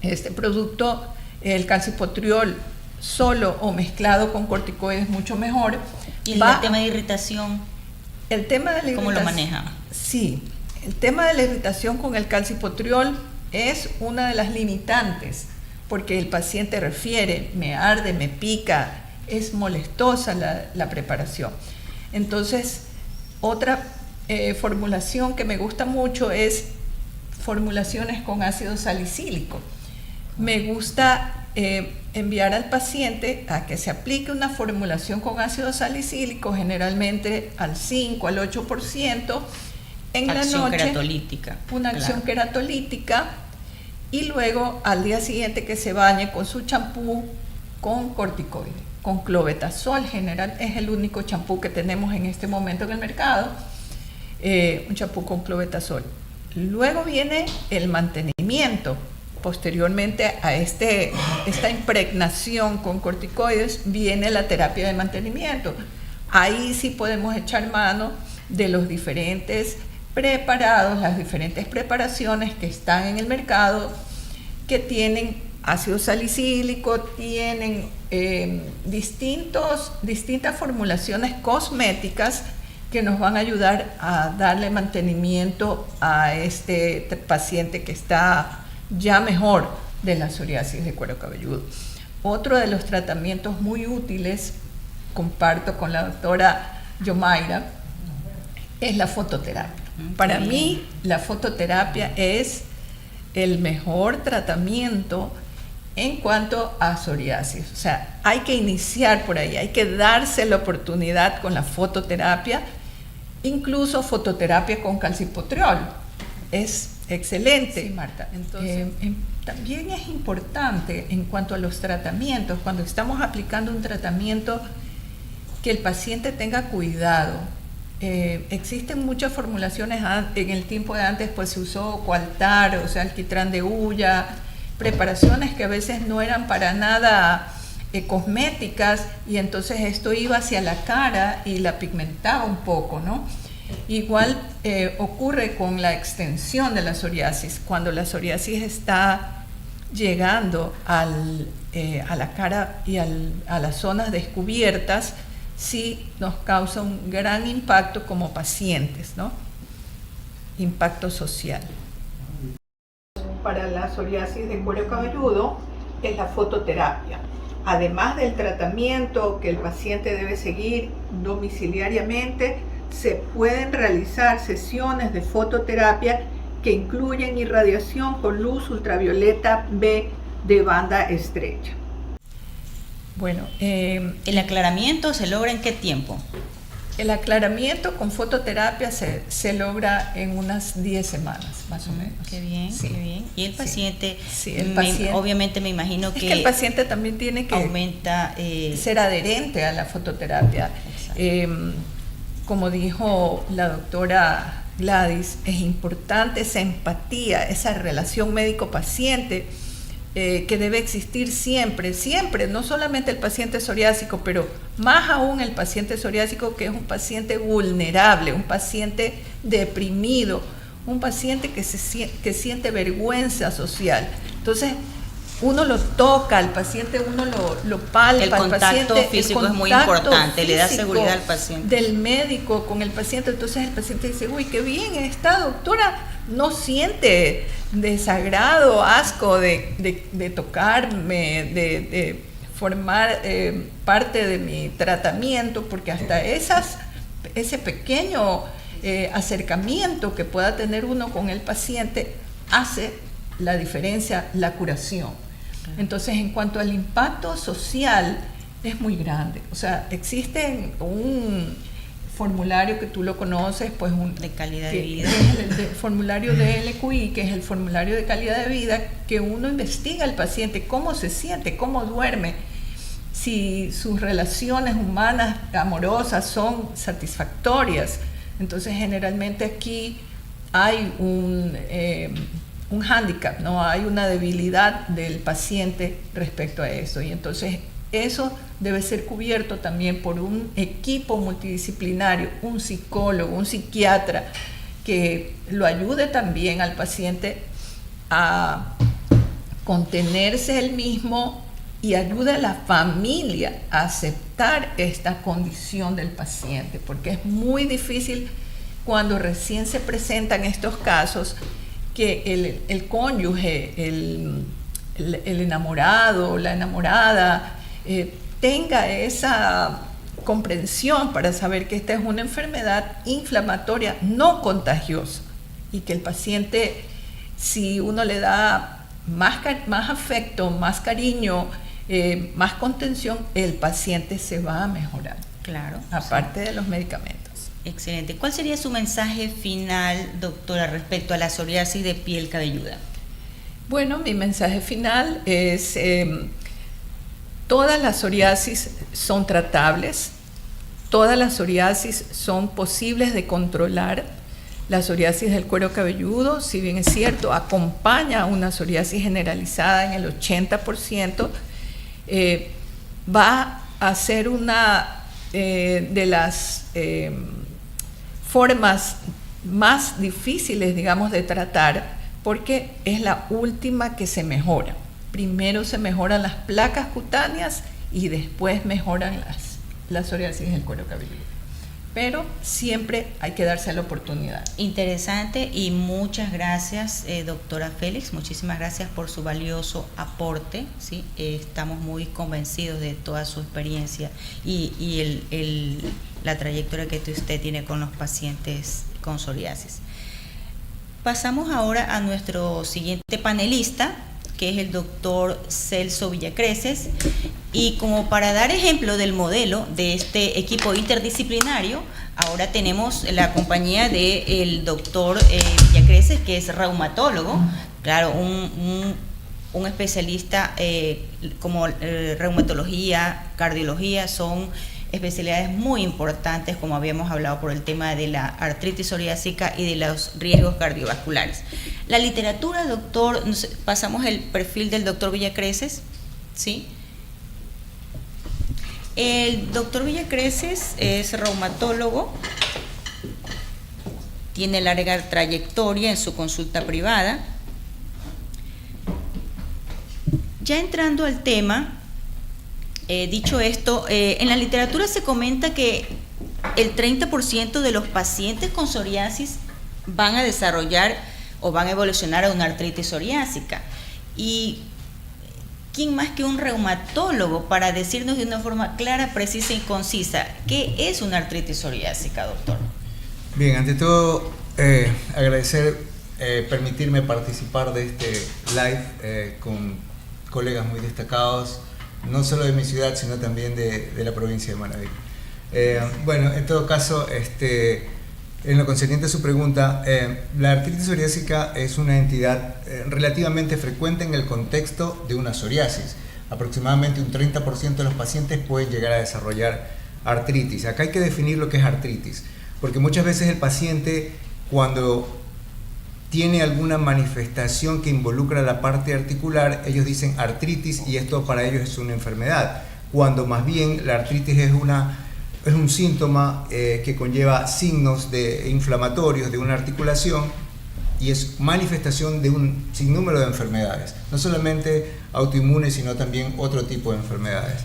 este producto, el calcipotriol solo o mezclado con corticoides, mucho mejor.
¿Y el tema de irritación?
El tema de la irritación,
¿cómo lo maneja?
Sí, el tema de la irritación con el calcipotriol es una de las limitantes, porque el paciente refiere: me arde, me pica, es molestosa la preparación. Entonces, otra formulación que me gusta mucho es formulaciones con ácido salicílico. Me gusta enviar al paciente a que se aplique una formulación con ácido salicílico, generalmente al 5 al 8% en la noche.
Acción queratolítica.
Una acción queratolítica, y luego al día siguiente que se bañe con su champú con corticoide, con clobetasol. General es el único champú que tenemos en este momento en el mercado, un champú con clobetasol. Luego viene el mantenimiento. Posteriormente a esta impregnación con corticoides viene la terapia de mantenimiento. Ahí sí podemos echar mano de los diferentes preparados, las diferentes preparaciones que están en el mercado, que tienen ácido salicílico, tienen distintas formulaciones cosméticas que nos van a ayudar a darle mantenimiento a este paciente que está ya mejor de la psoriasis de cuero cabelludo. Otro de los tratamientos muy útiles, comparto con la doctora Yomaira, es la fototerapia. Para mí, la fototerapia es el mejor tratamiento en cuanto a psoriasis. O sea, hay que iniciar por ahí, hay que darse la oportunidad con la fototerapia, incluso fototerapia con calcipotriol. Es excelente. Sí, Marta. Entonces, también es importante en cuanto a los tratamientos, cuando estamos aplicando un tratamiento, que el paciente tenga cuidado. Existen muchas formulaciones. En el tiempo de antes pues se usó coaltar, o sea, alquitrán de hulla, preparaciones que a veces no eran para nada cosméticas, y entonces esto iba hacia la cara y la pigmentaba un poco, ¿no? Igual ocurre con la extensión de la psoriasis. Cuando la psoriasis está llegando a la cara y a las zonas descubiertas, sí nos causa un gran impacto como pacientes, ¿no? Impacto social. Para la psoriasis de cuero cabelludo es la fototerapia. Además del tratamiento que el paciente debe seguir domiciliariamente, se pueden realizar sesiones de fototerapia que incluyen irradiación con luz ultravioleta B de banda estrecha. Bueno,
¿el aclaramiento se logra en qué tiempo?
El aclaramiento con fototerapia se logra en unas 10 semanas, más o menos.
Qué bien,
sí.
Qué bien. Y el paciente,
sí, el paciente
obviamente me imagino que
el paciente también tiene que ser adherente a la fototerapia. Como dijo la doctora Gladys, es importante esa empatía, esa relación médico-paciente, que debe existir siempre, no solamente el paciente psoriásico, pero más aún el paciente psoriásico, que es un paciente vulnerable, un paciente deprimido, un paciente que siente vergüenza social. Entonces, uno lo toca al paciente, uno lo palpa.
El contacto físico es muy importante, le da seguridad al paciente.
Del médico con el paciente. Entonces el paciente dice: uy, qué bien, esta doctora no siente desagrado, asco de tocarme, de formar parte de mi tratamiento, porque hasta ese pequeño acercamiento que pueda tener uno con el paciente hace la diferencia, la curación. Entonces, en cuanto al impacto social, es muy grande. O sea, existen formulario que tú lo conoces, pues
de calidad de vida.
Es el formulario de LQI, que es el formulario de calidad de vida, que uno investiga al paciente cómo se siente, cómo duerme, si sus relaciones humanas amorosas son satisfactorias. Entonces generalmente aquí hay un hándicap, ¿no? Hay una debilidad del paciente respecto a eso, y entonces eso debe ser cubierto también por un equipo multidisciplinario, un psicólogo, un psiquiatra, que lo ayude también al paciente a contenerse él mismo y ayude a la familia a aceptar esta condición del paciente, porque es muy difícil cuando recién se presentan estos casos que el cónyuge, el enamorado, la enamorada, tenga esa comprensión para saber que esta es una enfermedad inflamatoria no contagiosa, y que el paciente, si uno le da más afecto, más cariño, más contención, el paciente se va a mejorar.
Claro.
Aparte de los medicamentos.
Excelente. ¿Cuál sería su mensaje final, doctora, respecto a la psoriasis de piel cabelluda?
Bueno, mi mensaje final es: todas las psoriasis son tratables, todas las psoriasis son posibles de controlar. La psoriasis del cuero cabelludo, si bien es cierto, acompaña a una psoriasis generalizada en el 80%, va a ser una de las formas más difíciles, digamos, de tratar, porque es la última que se mejora. Primero se mejoran las placas cutáneas y después mejoran las psoriasis del cuero cabelludo. Pero siempre hay que darse la oportunidad.
Interesante, y muchas gracias, doctora Félix. Muchísimas gracias por su valioso aporte, ¿sí? Estamos muy convencidos de toda su experiencia y la trayectoria que usted tiene con los pacientes con psoriasis. Pasamos ahora a nuestro siguiente panelista, que es el doctor Celso Villacreces, y como para dar ejemplo del modelo de este equipo interdisciplinario, ahora tenemos la compañía del doctor Villacreces, que es reumatólogo, claro, un especialista como reumatología, cardiología, son especialidades muy importantes, como habíamos hablado, por el tema de la artritis psoriásica y de los riesgos cardiovasculares. La literatura, doctor, pasamos el perfil del doctor Villacreces, ¿sí? El doctor Villacreces es reumatólogo, tiene larga trayectoria en su consulta privada. Ya entrando al tema, dicho esto, en la literatura se comenta que el 30% de los pacientes con psoriasis van a desarrollar o van a evolucionar a una artritis psoriásica. ¿Y quién más que un reumatólogo para decirnos de una forma clara, precisa y concisa qué es una artritis psoriásica, doctor?
Bien, ante todo, agradecer permitirme participar de este live con colegas muy destacados, no solo de mi ciudad, sino también de la provincia de Manabí. Bueno, en todo caso, en lo concerniente a su pregunta, la artritis psoriásica es una entidad relativamente frecuente en el contexto de una psoriasis. Aproximadamente un 30% de los pacientes pueden llegar a desarrollar artritis. Acá hay que definir lo que es artritis, porque muchas veces el paciente, cuando tiene alguna manifestación que involucra la parte articular, ellos dicen artritis y esto para ellos es una enfermedad, cuando más bien la artritis es un síntoma que conlleva signos inflamatorios de una articulación y es manifestación de un sinnúmero de enfermedades, no solamente autoinmunes, sino también otro tipo de enfermedades.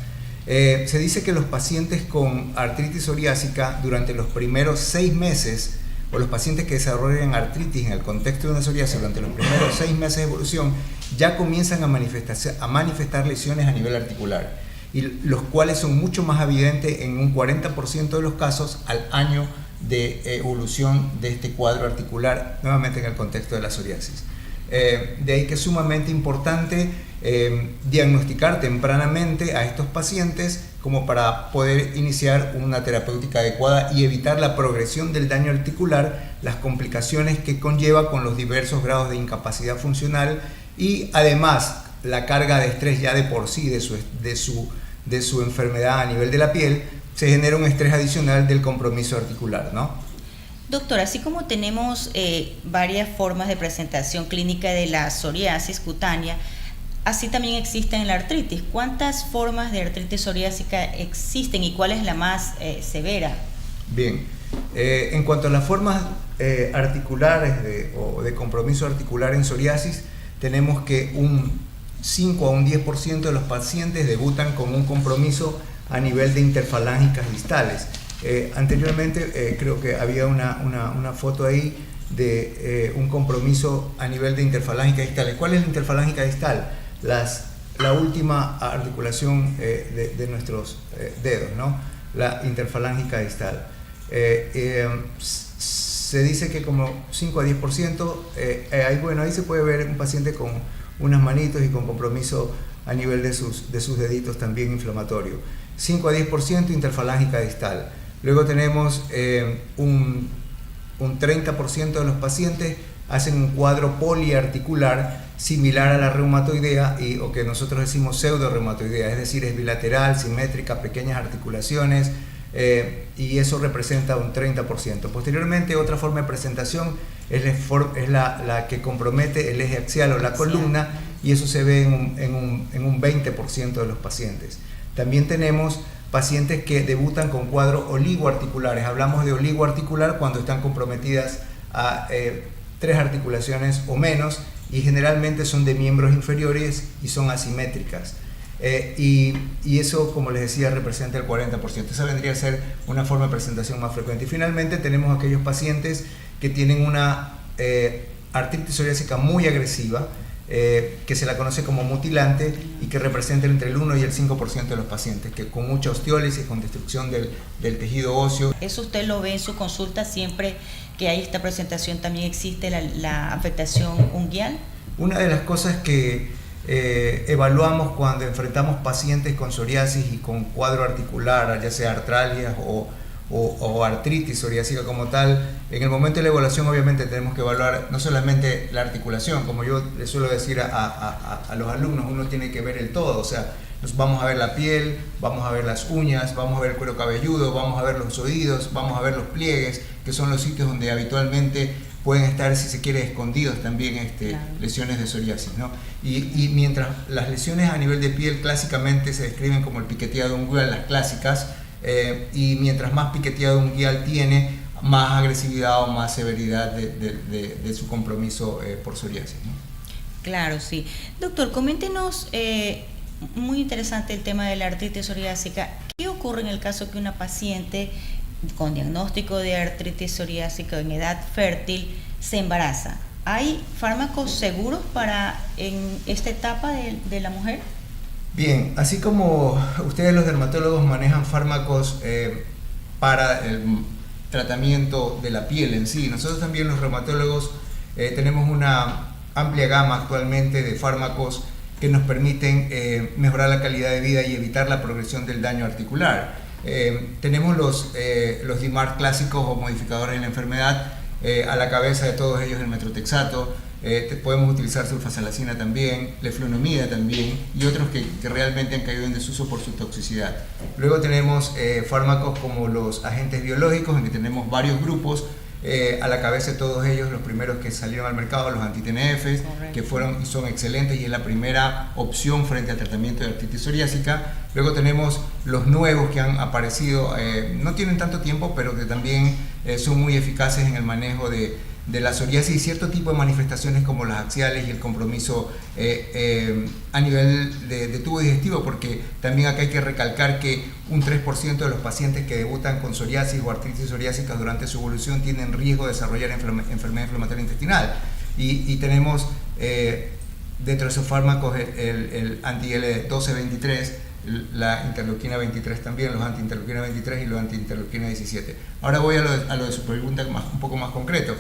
Se dice que los pacientes con artritis psoriásica durante los primeros 6 meses, o los pacientes que desarrollan artritis en el contexto de una psoriasis durante los primeros 6 meses de evolución, ya comienzan a manifestar lesiones a nivel articular, y los cuales son mucho más evidentes en un 40% de los casos al año de evolución de este cuadro articular, nuevamente en el contexto de la psoriasis. De ahí que es sumamente importante diagnosticar tempranamente a estos pacientes como para poder iniciar una terapéutica adecuada y evitar la progresión del daño articular, las complicaciones que conlleva con los diversos grados de incapacidad funcional y además la carga de estrés ya de por sí de su enfermedad a nivel de la piel, se genera un estrés adicional del compromiso articular, ¿no?
Doctor, así como tenemos varias formas de presentación clínica de la psoriasis cutánea, así también existen la artritis. ¿Cuántas formas de artritis psoriásica existen y cuál es la más severa?
Bien, en cuanto a las formas articulares o de compromiso articular en psoriasis, tenemos que un 5 a un 10% de los pacientes debutan con un compromiso a nivel de interfalángicas distales. Anteriormente creo que había una foto ahí de un compromiso a nivel de interfalángica distal. ¿Cuál es la interfalángica distal? La última articulación de nuestros dedos, ¿no? La interfalángica distal. Se dice que como 5 a 10%, ahí se puede ver un paciente con unas manitos y con compromiso a nivel de sus deditos también inflamatorio. 5 a 10% interfalángica distal. Luego tenemos un 30% de los pacientes hacen un cuadro poliarticular similar a la reumatoidea o que nosotros decimos pseudo-reumatoidea, es decir, es bilateral, simétrica, pequeñas articulaciones, y eso representa un 30%. Posteriormente, otra forma de presentación es la que compromete el eje axial o la columna, y eso se ve en un 20% de los pacientes. También tenemos pacientes que debutan con cuadros oligoarticulares. Hablamos de oligoarticular cuando están comprometidas a 3 articulaciones o menos, y generalmente son de miembros inferiores y son asimétricas. Y eso, como les decía, representa el 40%. Esa vendría a ser una forma de presentación más frecuente. Y finalmente tenemos aquellos pacientes que tienen una artritis psoriásica muy agresiva, que se la conoce como mutilante y que representa entre el 1 y el 5% de los pacientes, que con mucha osteólisis, con destrucción del tejido óseo.
Eso usted lo ve en su consulta siempre que hay esta presentación. ¿También existe la afectación unguial? Una de las cosas que evaluamos cuando enfrentamos pacientes con psoriasis y con cuadro articular, ya sea artralgias o artritis psoriásica como tal, en el momento de la evaluación obviamente tenemos que evaluar no solamente la articulación, como yo le suelo decir a los alumnos, uno tiene que ver el todo, o sea, nos vamos a ver la piel, vamos a ver las uñas, vamos a ver el cuero cabelludo, vamos a ver los oídos, vamos a ver los pliegues, que son los sitios donde habitualmente pueden estar, si se quiere, escondidos también claro, lesiones de psoriasis, ¿no? Y mientras las lesiones a nivel de piel clásicamente se describen como el piqueteado unguial, las clásicas, y mientras más piqueteado unguial tiene, más agresividad o más severidad de su compromiso por psoriasis, ¿no? Claro, sí. Doctor, coméntenos, muy interesante el tema de la artritis psoriásica. ¿Qué ocurre en el caso que una paciente con diagnóstico de artritis psoriásica en edad fértil se embaraza? ¿Hay fármacos seguros en esta etapa de la mujer? Bien, así como ustedes los dermatólogos manejan fármacos para el tratamiento de la piel en sí, nosotros también los reumatólogos tenemos una amplia gama actualmente de fármacos que nos permiten mejorar la calidad de vida y evitar la progresión del daño articular. Tenemos los DMARD clásicos o modificadores de la enfermedad, a la cabeza de todos ellos el metrotexato, podemos utilizar sulfasalacina también, leflunomida también, y otros que realmente han caído en desuso por su toxicidad. Luego tenemos fármacos como los agentes biológicos, en que tenemos varios grupos, a la cabeza de todos ellos los primeros que salieron al mercado, los anti-TNFs, que fueron y son excelentes y es la primera opción frente al tratamiento de artritis psoriásica. Luego tenemos los nuevos que han aparecido, no tienen tanto tiempo, pero que también son muy eficaces en el manejo de la psoriasis y cierto tipo de manifestaciones como las axiales y el compromiso a nivel de tubo digestivo, porque también acá hay que recalcar que un 3% de los pacientes que debutan con psoriasis o artritis psoriásica durante su evolución tienen riesgo de desarrollar enfermedad inflamatoria intestinal, y tenemos dentro de esos fármacos el anti-L12-23, la interleuquina 23 también, los anti-interleuquina 23 y los anti-interleuquina 17. Ahora voy a lo de su pregunta un poco más concreto.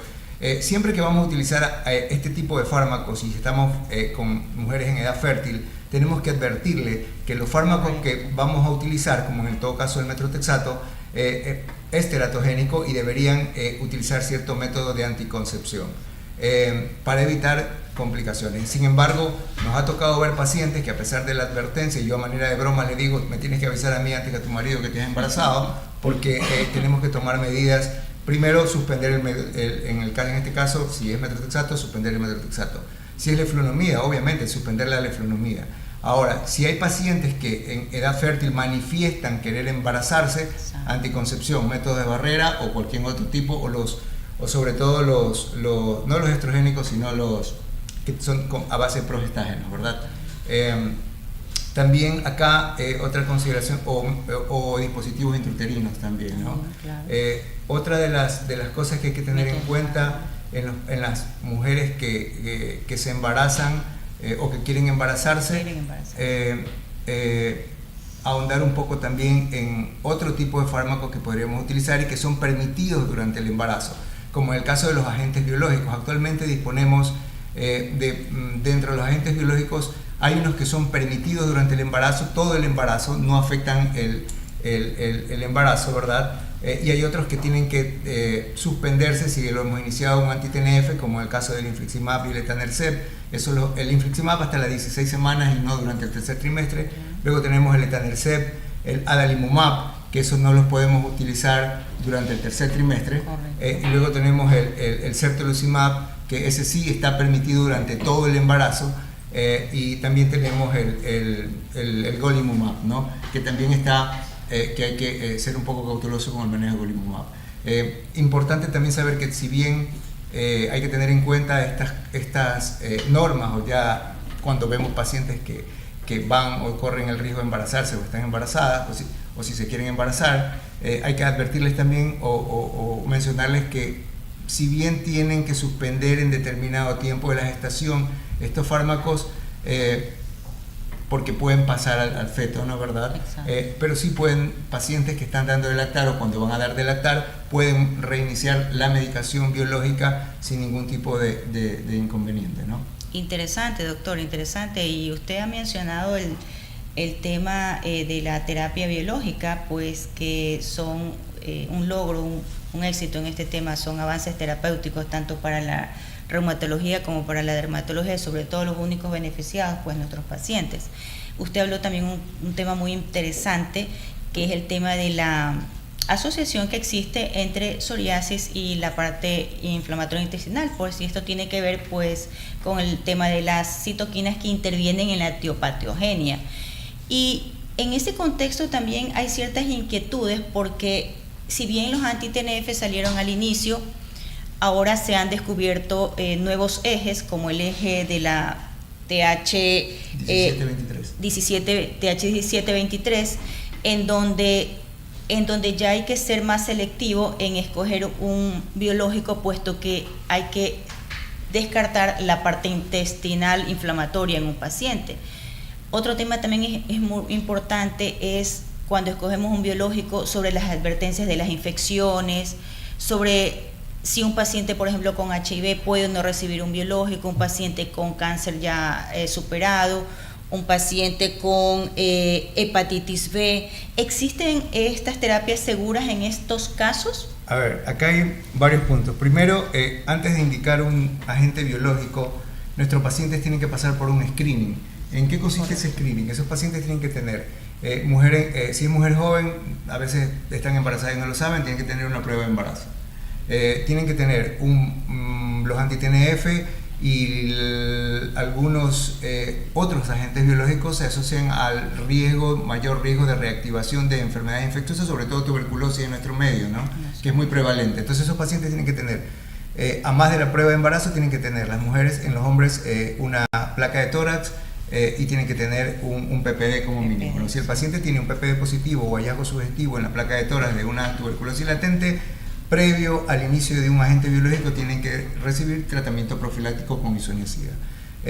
Siempre que vamos a utilizar este tipo de fármacos y estamos con mujeres en edad fértil, tenemos que advertirle que los fármacos que vamos a utilizar, como en todo caso el metrotexato, es teratogénico y deberían utilizar cierto método de anticoncepción para evitar complicaciones. Sin embargo, nos ha tocado ver pacientes que, a pesar de la advertencia, yo a manera de broma le digo: me tienes que avisar a mí antes que a tu marido que te has embarazado, porque tenemos que tomar medidas. Primero, suspender en este caso, si es metrotexato, suspender el metrotexato. Si es leflunomida, obviamente suspender la leflunomida. Ahora, si hay pacientes que en edad fértil manifiestan querer embarazarse, anticoncepción, métodos de barrera o cualquier otro tipo, o sobre todo no los estrogénicos, sino los que son a base de progestágenos, ¿verdad? También acá otra consideración, o dispositivos intrauterinos también, ¿no?
Claro.
Otra de las cosas que hay que tener en cuenta en las mujeres que se embarazan o que quieren embarazarse, ahondar un poco también en otro tipo de fármacos que podríamos utilizar y que son permitidos durante el embarazo, como en el caso de los agentes biológicos. Actualmente disponemos dentro de los agentes biológicos, hay unos que son permitidos durante el embarazo, todo el embarazo, no afectan el embarazo, ¿verdad? Y hay otros que tienen que suspenderse si lo hemos iniciado un anti-TNF, como en el caso del infliximab y el etanercept. El infliximab hasta las 16 semanas y no durante el tercer trimestre. Luego tenemos el etanercept, el adalimumab, que esos no los podemos utilizar durante el tercer trimestre. Y luego tenemos el certolizumab, que ese sí está permitido durante todo el embarazo. Y también tenemos el golimumab, ¿no? Que también está, que hay que ser un poco cauteloso con el manejo de golimumab. Importante también saber que, si bien hay que tener en cuenta estas normas, o ya cuando vemos pacientes que van o corren el riesgo de embarazarse o están embarazadas, o si se quieren embarazar, hay que advertirles también o mencionarles que, si bien tienen que suspender en determinado tiempo de la gestación estos fármacos, porque pueden pasar al feto, ¿no es verdad? Pero sí pacientes que están dando de lactar o cuando van a dar de lactar, pueden reiniciar la medicación biológica sin ningún tipo de inconveniente, ¿no?
Interesante, doctor, interesante. Y usted ha mencionado el tema de la terapia biológica, pues que son un logro, un éxito en este tema, son avances terapéuticos tanto para la reumatología como para la dermatología, sobre todo los únicos beneficiados, pues nuestros pacientes. Usted habló también un tema muy interesante, que es el tema de la asociación que existe entre psoriasis y la parte inflamatoria intestinal, por si esto tiene que ver pues con el tema de las citoquinas que intervienen en la tiopatogenia. Y en ese contexto también hay ciertas inquietudes, porque si bien los anti-TNF salieron al inicio, ahora se han descubierto nuevos ejes, como el eje de la TH1723, en donde ya hay que ser más selectivo en escoger un biológico, puesto que hay que descartar la parte intestinal inflamatoria en un paciente. Otro tema también es muy importante, es cuando escogemos un biológico, sobre las advertencias de las infecciones, sobre si un paciente, por ejemplo, con HIV puede o no recibir un biológico, un paciente con cáncer ya superado, un paciente con hepatitis B. ¿Existen estas terapias seguras en estos casos?
A ver, acá hay varios puntos. Primero, antes de indicar un agente biológico, nuestros pacientes tienen que pasar por un screening. ¿En qué consiste ese screening? Esos pacientes tienen que tener, si es mujer joven, a veces están embarazadas y no lo saben, tienen que tener una prueba de embarazo. Tienen que tener los anti-TNF y algunos otros agentes biológicos se asocian al mayor riesgo de reactivación de enfermedades infecciosas, sobre todo tuberculosis en nuestro medio, ¿no? Que es muy prevalente. Entonces esos pacientes tienen que tener, a más de la prueba de embarazo, tienen que tener las mujeres, en los hombres, una placa de tórax, y tienen que tener un PPD como mínimo, ¿no? Si el paciente tiene un PPD positivo o hallazgo sugestivo en la placa de tórax de una tuberculosis latente, previo al inicio de un agente biológico tienen que recibir tratamiento profiláctico con isoniazida.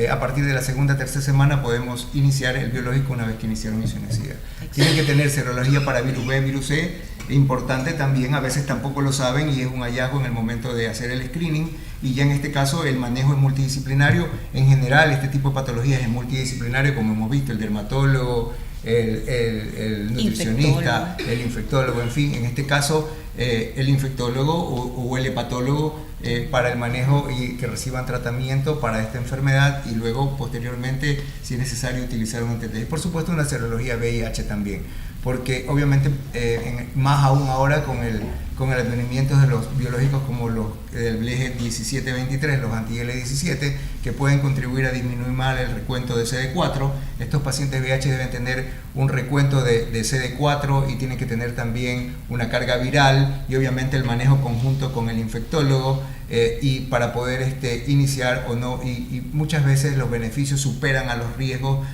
a partir de la segunda, tercera semana podemos iniciar el biológico una vez que iniciaron isoniazida. Tienen que tener serología para virus B, virus C, importante también, a veces tampoco lo saben y es un hallazgo en el momento de hacer el screening, y ya en este caso el manejo es multidisciplinario. En general este tipo de patologías es multidisciplinario, como hemos visto, el dermatólogo, el nutricionista, el infectólogo, en fin, en este caso el infectólogo o el hepatólogo para el manejo y que reciban tratamiento para esta enfermedad, y luego posteriormente, si es necesario, utilizar un TT. Y por supuesto una serología VIH también, porque obviamente más aún ahora con el advenimiento de los biológicos como el BLG1723, los anti-L17, que pueden contribuir a disminuir mal el recuento de CD4. Estos pacientes VIH deben tener un recuento de CD4 y tienen que tener también una carga viral y obviamente el manejo conjunto con el infectólogo, y para poder iniciar o no, y muchas veces los beneficios superan a los riesgos,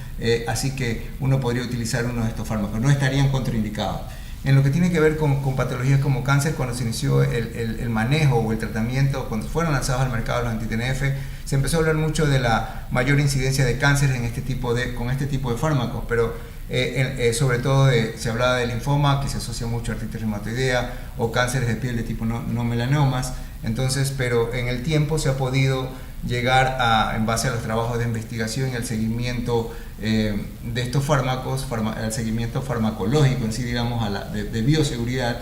así que uno podría utilizar uno de estos fármacos, no estarían contraindicados. En lo que tiene que ver con patologías como cáncer, cuando se inició el manejo o el tratamiento, cuando fueron lanzados al mercado los anti-TNF, se empezó a hablar mucho de la mayor incidencia de cáncer con este tipo de fármacos, pero sobre todo se hablaba de linfoma, que se asocia mucho a artritis reumatoidea, o cánceres de piel de tipo no melanomas. Entonces, pero en el tiempo se ha podido llegar en base a los trabajos de investigación y al seguimiento de estos fármacos, al seguimiento farmacológico en sí, digamos, de bioseguridad,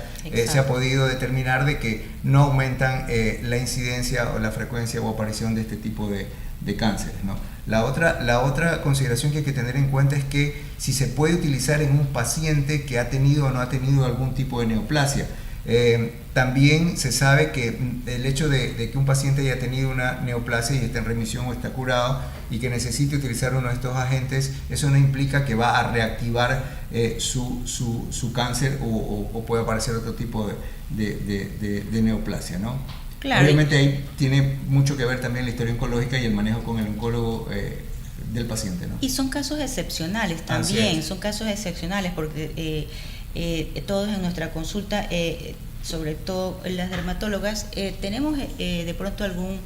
se ha podido determinar de que no aumentan la incidencia o la frecuencia o aparición de este tipo de cánceres, ¿no? La otra consideración que hay que tener en cuenta es que si se puede utilizar en un paciente que ha tenido o no ha tenido algún tipo de neoplasia. También se sabe que el hecho de que un paciente haya tenido una neoplasia y esté en remisión o está curado y que necesite utilizar uno de estos agentes, eso no implica que va a reactivar su cáncer o puede aparecer otro tipo de neoplasia, ¿no?
Claro.
Obviamente ahí tiene mucho que ver también la historia oncológica y el manejo con el oncólogo del paciente, ¿no?
Y son casos excepcionales también, son casos excepcionales porque todos en nuestra consulta, sobre todo las dermatólogas, tenemos de pronto algún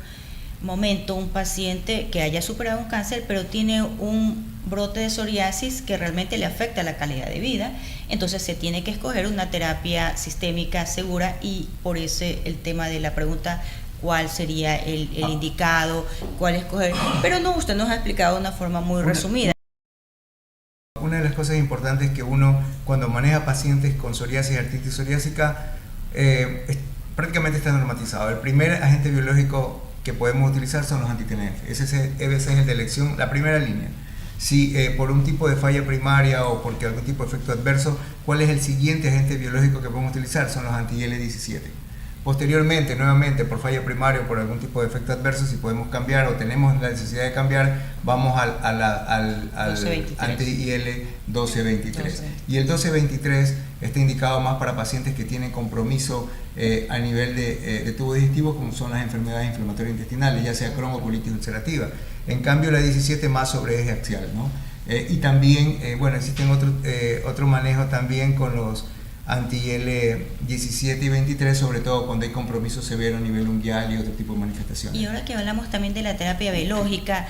momento un paciente que haya superado un cáncer pero tiene un brote de psoriasis que realmente le afecta la calidad de vida, entonces se tiene que escoger una terapia sistémica segura, y por eso el tema de la pregunta cuál sería el indicado, cuál escoger, pero no, usted nos ha explicado de una forma muy resumida.
Una de las cosas importantes es que uno, cuando maneja pacientes con psoriasis y artritis psoriásica, prácticamente está normatizado. El primer agente biológico que podemos utilizar son los anti-TNF. Ese es el de elección, la primera línea. Si por un tipo de falla primaria o porque algún tipo de efecto adverso, ¿cuál es el siguiente agente biológico que podemos utilizar? Son los anti-L17. Posteriormente, nuevamente, por falla primaria o por algún tipo de efecto adverso, si podemos cambiar o tenemos la necesidad de cambiar, vamos al anti-IL-1223. Y el 1223 está indicado más para pacientes que tienen compromiso a nivel de tubo digestivo, como son las enfermedades inflamatorias intestinales, ya sea Crohn o colitis ulcerativa. En cambio, la 17 más sobre eje axial, ¿no? Y también, bueno, existen otro manejo también con los anti-L17 y 23, sobre todo cuando hay compromiso severo a nivel unguial y otro tipo de manifestaciones.
Y ahora que hablamos también de la terapia biológica,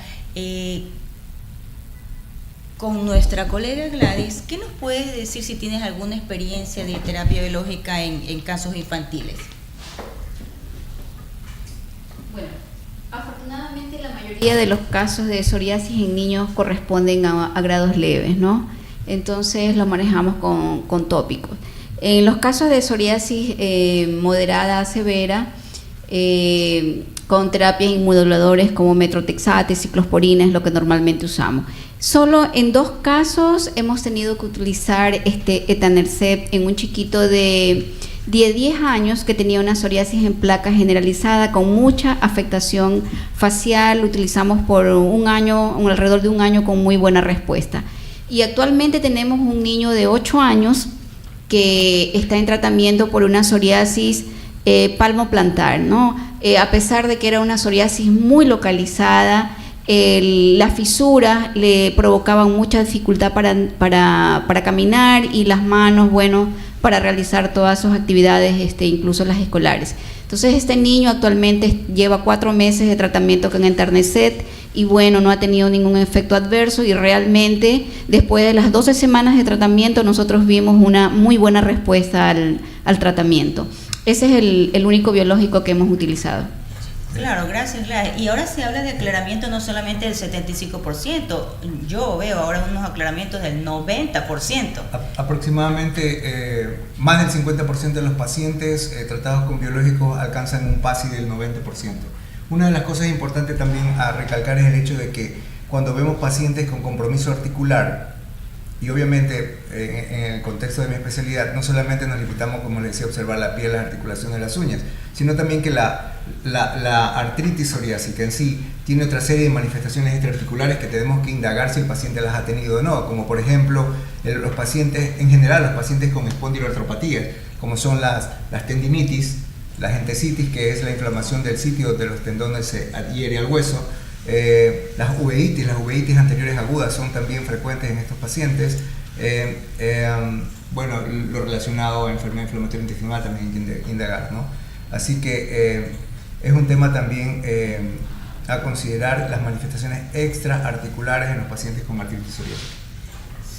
con nuestra colega Gladys, ¿qué nos puedes decir si tienes alguna experiencia de terapia biológica en casos infantiles?
Bueno, afortunadamente la mayoría de los casos de psoriasis en niños corresponden a grados leves, ¿no? Entonces lo manejamos con tópicos. En los casos de psoriasis moderada a severa, con terapias inmunomoduladores como metrotexate, ciclosporina es lo que normalmente usamos. Solo en 2 casos hemos tenido que utilizar etanercept en un chiquito de 10 años que tenía una psoriasis en placa generalizada con mucha afectación facial. Lo utilizamos por alrededor de un año con muy buena respuesta. Y actualmente tenemos un niño de 8 años que está en tratamiento por una psoriasis palmoplantar, ¿no? A pesar de que era una psoriasis muy localizada, las fisuras le provocaban mucha dificultad para caminar, y las manos, bueno, para realizar todas sus actividades, incluso las escolares. Entonces este niño actualmente lleva 4 meses de tratamiento con etanercept y bueno, no ha tenido ningún efecto adverso y realmente después de las 12 semanas de tratamiento nosotros vimos una muy buena respuesta al tratamiento. Ese es el único biológico que hemos utilizado.
Claro, gracias, Gladys. Y ahora se habla de aclaramiento no solamente del 75%, yo veo ahora unos aclaramientos del 90%.
Aproximadamente más del 50% de los pacientes tratados con biológicos alcanzan un PASI del 90%. Una de las cosas importantes también a recalcar es el hecho de que cuando vemos pacientes con compromiso articular, y obviamente en el contexto de mi especialidad, no solamente nos limitamos, como les decía, a observar la piel, las articulaciones de las uñas, sino también que la artritis psoriásica en sí tiene otra serie de manifestaciones extraarticulares que tenemos que indagar si el paciente las ha tenido o no, como por ejemplo los pacientes, en general los pacientes con espondiloartropatías, como son las tendinitis, la gentesitis, que es la inflamación del sitio de los tendones se adhiere al hueso, las uveitis anteriores agudas son también frecuentes en estos pacientes. Bueno, lo relacionado a enfermedad inflamatoria intestinal también hay que indagar, ¿no? Así que es un tema también a considerar las manifestaciones extraarticulares en los pacientes con artritis psoriásica.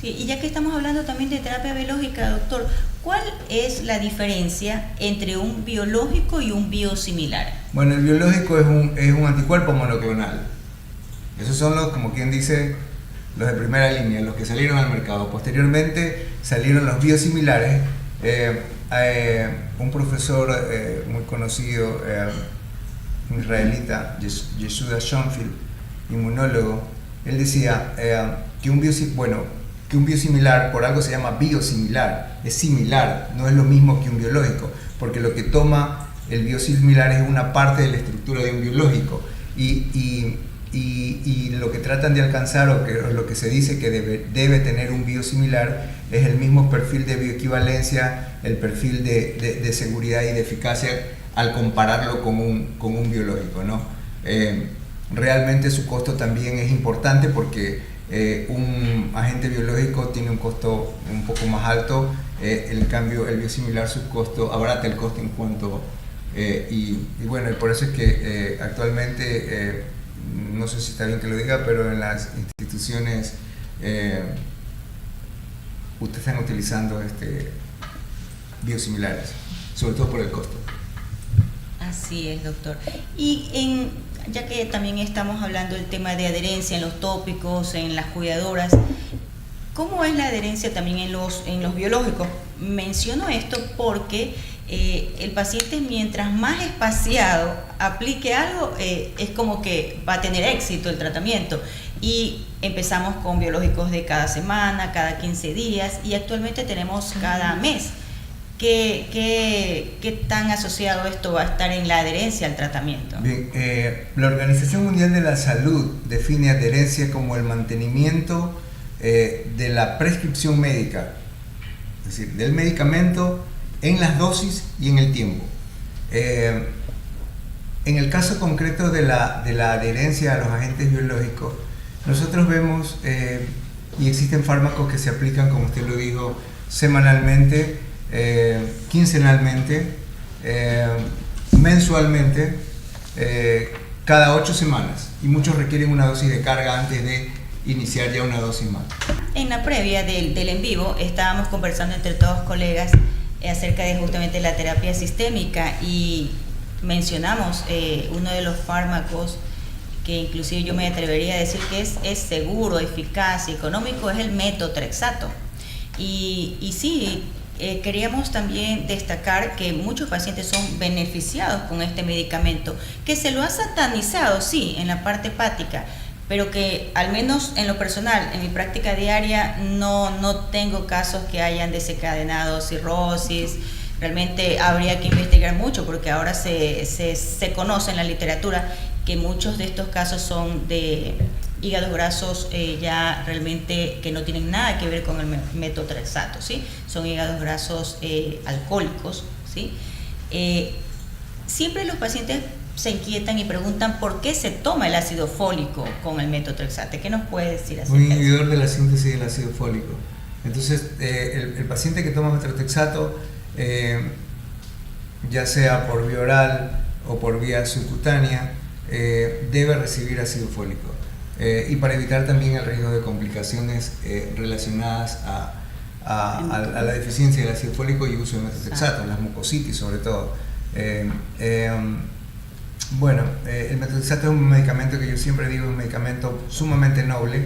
Sí, y ya que estamos hablando también de terapia biológica, doctor, ¿cuál es la diferencia entre un biológico y un biosimilar?
Bueno, el biológico es un anticuerpo monoclonal. Esos son los, como quien dice, los de primera línea, los que salieron al mercado. Posteriormente salieron los biosimilares. Un profesor muy conocido, un israelita, Yehuda Schonfield, inmunólogo, él decía que un biosimilar, por algo se llama biosimilar, es similar, no es lo mismo que un biológico, porque lo que toma el biosimilar es una parte de la estructura de un biológico y lo que tratan de alcanzar o lo que se dice que debe tener un biosimilar es el mismo perfil de bioequivalencia, el perfil de seguridad y de eficacia al compararlo con un biológico, ¿no? Realmente su costo también es importante porque un agente biológico tiene un costo un poco más alto, en cambio el biosimilar su costo abarata el costo en cuanto y bueno, por eso es que actualmente no sé si está bien que lo diga, pero en las instituciones ustedes están utilizando biosimilares, sobre todo por el costo.
Así es, doctor. Y ya que también estamos hablando del tema de adherencia en los tópicos, en las cuidadoras, ¿cómo es la adherencia también en los biológicos? Menciono esto porque el paciente, mientras más espaciado aplique algo, es como que va a tener éxito el tratamiento. Y empezamos con biológicos de cada semana, cada 15 días y actualmente tenemos cada mes. ¿Qué tan asociado esto va a estar en la adherencia al tratamiento?
Bien, la Organización Mundial de la Salud define adherencia como el mantenimiento de la prescripción médica, es decir, del medicamento en las dosis y en el tiempo. En el caso concreto de la adherencia a los agentes biológicos, nosotros vemos, y existen fármacos que se aplican, como usted lo dijo, semanalmente, quincenalmente, mensualmente, cada 8 semanas, y muchos requieren una dosis de carga antes de iniciar ya una dosis más.
En la previa del en vivo estábamos conversando entre todos colegas acerca de justamente la terapia sistémica y mencionamos uno de los fármacos que inclusive yo me atrevería a decir que es seguro, eficaz y económico, es el metotrexato. Y sí, queríamos también destacar que muchos pacientes son beneficiados con este medicamento, que se lo ha satanizado, sí, en la parte hepática, pero que al menos en lo personal, en mi práctica diaria, no tengo casos que hayan desencadenado cirrosis. Realmente habría que investigar mucho porque ahora se conoce en la literatura que muchos de estos casos son de hígados grasos ya realmente que no tienen nada que ver con el metotrexato, ¿sí? Son hígados grasos alcohólicos, ¿sí? Siempre los pacientes se inquietan y preguntan por qué se toma el ácido fólico con el metotrexato. ¿Qué nos puede decir acerca de eso?
Un inhibidor de la síntesis del ácido fólico. Entonces, el paciente que toma metotrexato, ya sea por vía oral o por vía subcutánea, debe recibir ácido fólico. Y para evitar también el riesgo de complicaciones relacionadas a la deficiencia del ácido fólico y uso de metotrexato, las mucositis sobre todo. Bueno, el metotrexato es un medicamento que yo siempre digo es un medicamento sumamente noble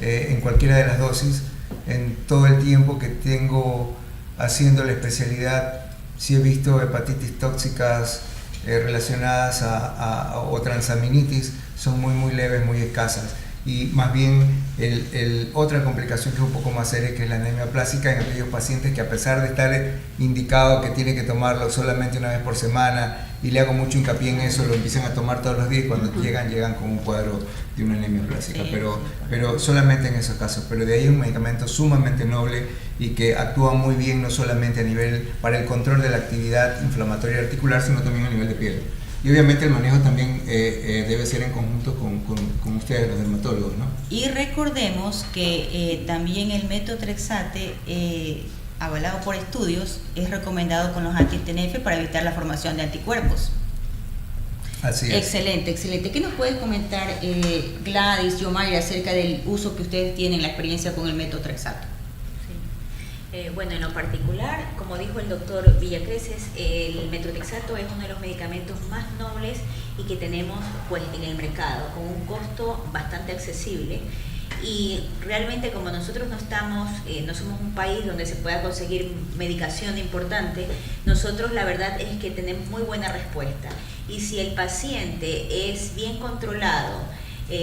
en cualquiera de las dosis. En todo el tiempo que tengo haciendo la especialidad, sí he visto hepatitis tóxicas relacionadas o transaminitis, son muy leves, muy escasas. Y más bien otra complicación que es un poco más seria, que es la anemia plástica en aquellos pacientes que, a pesar de estar indicado que tiene que tomarlo solamente una vez por semana, y le hago mucho hincapié en eso, lo empiezan a tomar todos los días y cuando llegan con un cuadro de una anemia plástica, pero solamente en esos casos. Pero de ahí es un medicamento sumamente noble y que actúa muy bien, no solamente a nivel para el control de la actividad inflamatoria articular, sino también a nivel de piel. Y obviamente el manejo también debe ser en conjunto con ustedes, los dermatólogos, ¿no?
Y recordemos que también el metotrexate, avalado por estudios, es recomendado con los anti-TNF para evitar la formación de anticuerpos.
Así es.
Excelente, excelente. ¿Qué nos puedes comentar, Gladys, Yomaira, acerca del uso que ustedes tienen, la experiencia con el metotrexato?
Bueno, en lo particular, como dijo el doctor Villacreces, el metotrexato es uno de los medicamentos más nobles y que tenemos pues en el mercado, con un costo bastante accesible. Y realmente, como nosotros no somos un país donde se pueda conseguir medicación importante, nosotros la verdad es que tenemos muy buena respuesta. Y si el paciente es bien controlado,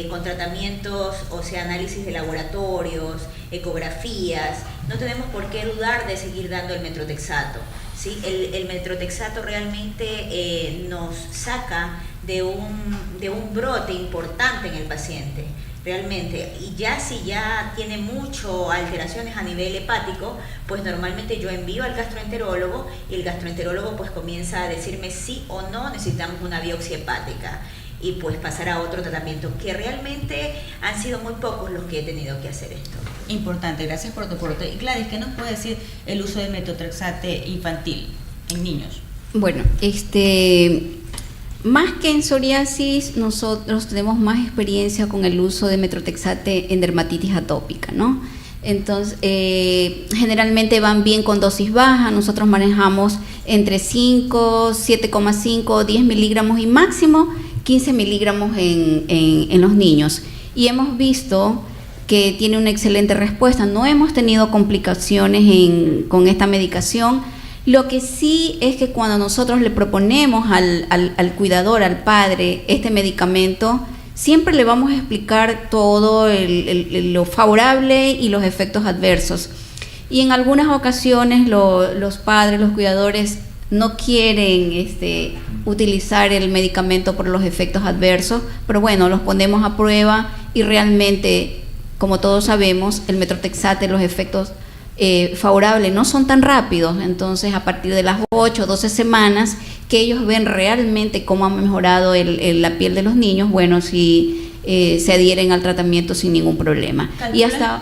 con tratamientos, o sea, análisis de laboratorios, ecografías, no tenemos por qué dudar de seguir dando el metotrexato, ¿sí? El metotrexato realmente nos saca de un brote importante en el paciente, realmente. Y ya si ya tiene mucho alteraciones a nivel hepático, pues normalmente yo envío al gastroenterólogo y el gastroenterólogo pues comienza a decirme sí o no necesitamos una biopsia hepática y pues pasar a otro tratamiento, que realmente han sido muy pocos los que he tenido que hacer esto.
Importante, gracias por tu aporte. Y Gladys, ¿qué nos puede decir el uso de metotrexate infantil en niños?
Bueno, más que en psoriasis, nosotros tenemos más experiencia con el uso de metotrexate en dermatitis atópica, ¿no? Entonces, generalmente van bien con dosis baja. Nosotros manejamos entre 5, 7,5, 10 miligramos y máximo 15 miligramos en los niños. Y hemos visto que tiene una excelente respuesta. No hemos tenido complicaciones con esta medicación. Lo que sí es que cuando nosotros le proponemos al cuidador, al padre, este medicamento, siempre le vamos a explicar todo lo favorable y los efectos adversos. Y en algunas ocasiones los padres, los cuidadores, no quieren utilizar el medicamento por los efectos adversos, pero bueno, los ponemos a prueba y realmente, como todos sabemos, el metotrexate, los efectos favorables no son tan rápidos. Entonces, a partir de las 8 o 12 semanas que ellos ven realmente cómo ha mejorado la piel de los niños, bueno, si se adhieren al tratamiento sin ningún problema. Y hasta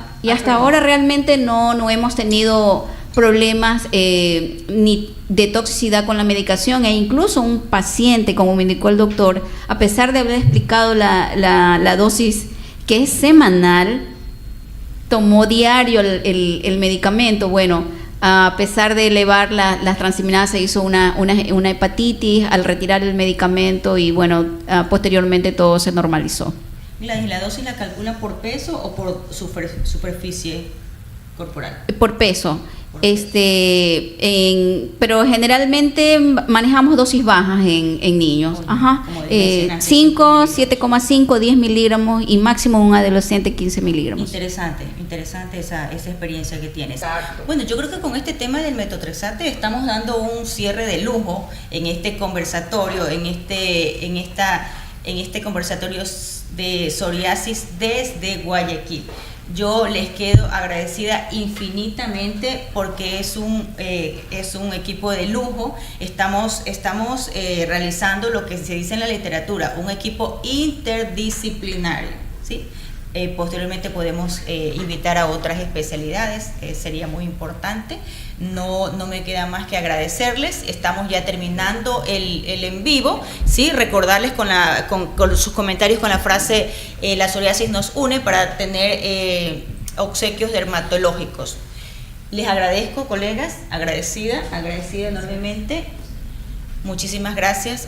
ahora realmente no hemos tenido problemas ni de toxicidad con la medicación, e incluso un paciente, como me indicó el doctor, a pesar de haber explicado la dosis que es semanal, tomó diario el medicamento. Bueno, a pesar de elevar las transaminadas, se hizo una hepatitis al retirar el medicamento y bueno, posteriormente todo se normalizó.
Gladys, ¿la dosis la calculan por peso o por superficie corporal?
Por peso. Pero generalmente manejamos dosis bajas en niños. Ajá. 5, 7,5, 10 miligramos y máximo un adolescente 15 miligramos.
Interesante esa experiencia que tienes. Exacto. Bueno, yo creo que con este tema del metotrexate estamos dando un cierre de lujo en este conversatorio, en este conversatorio de psoriasis desde Guayaquil. Yo les quedo agradecida infinitamente porque es un equipo de lujo. Estamos realizando lo que se dice en la literatura, un equipo interdisciplinario, ¿sí? Posteriormente podemos invitar a otras especialidades, sería muy importante. No me queda más que agradecerles. Estamos ya terminando el en vivo, ¿sí? Recordarles con sus comentarios con la frase la psoriasis nos une, para tener obsequios dermatológicos. Les agradezco, colegas, agradecida enormemente. Muchísimas gracias.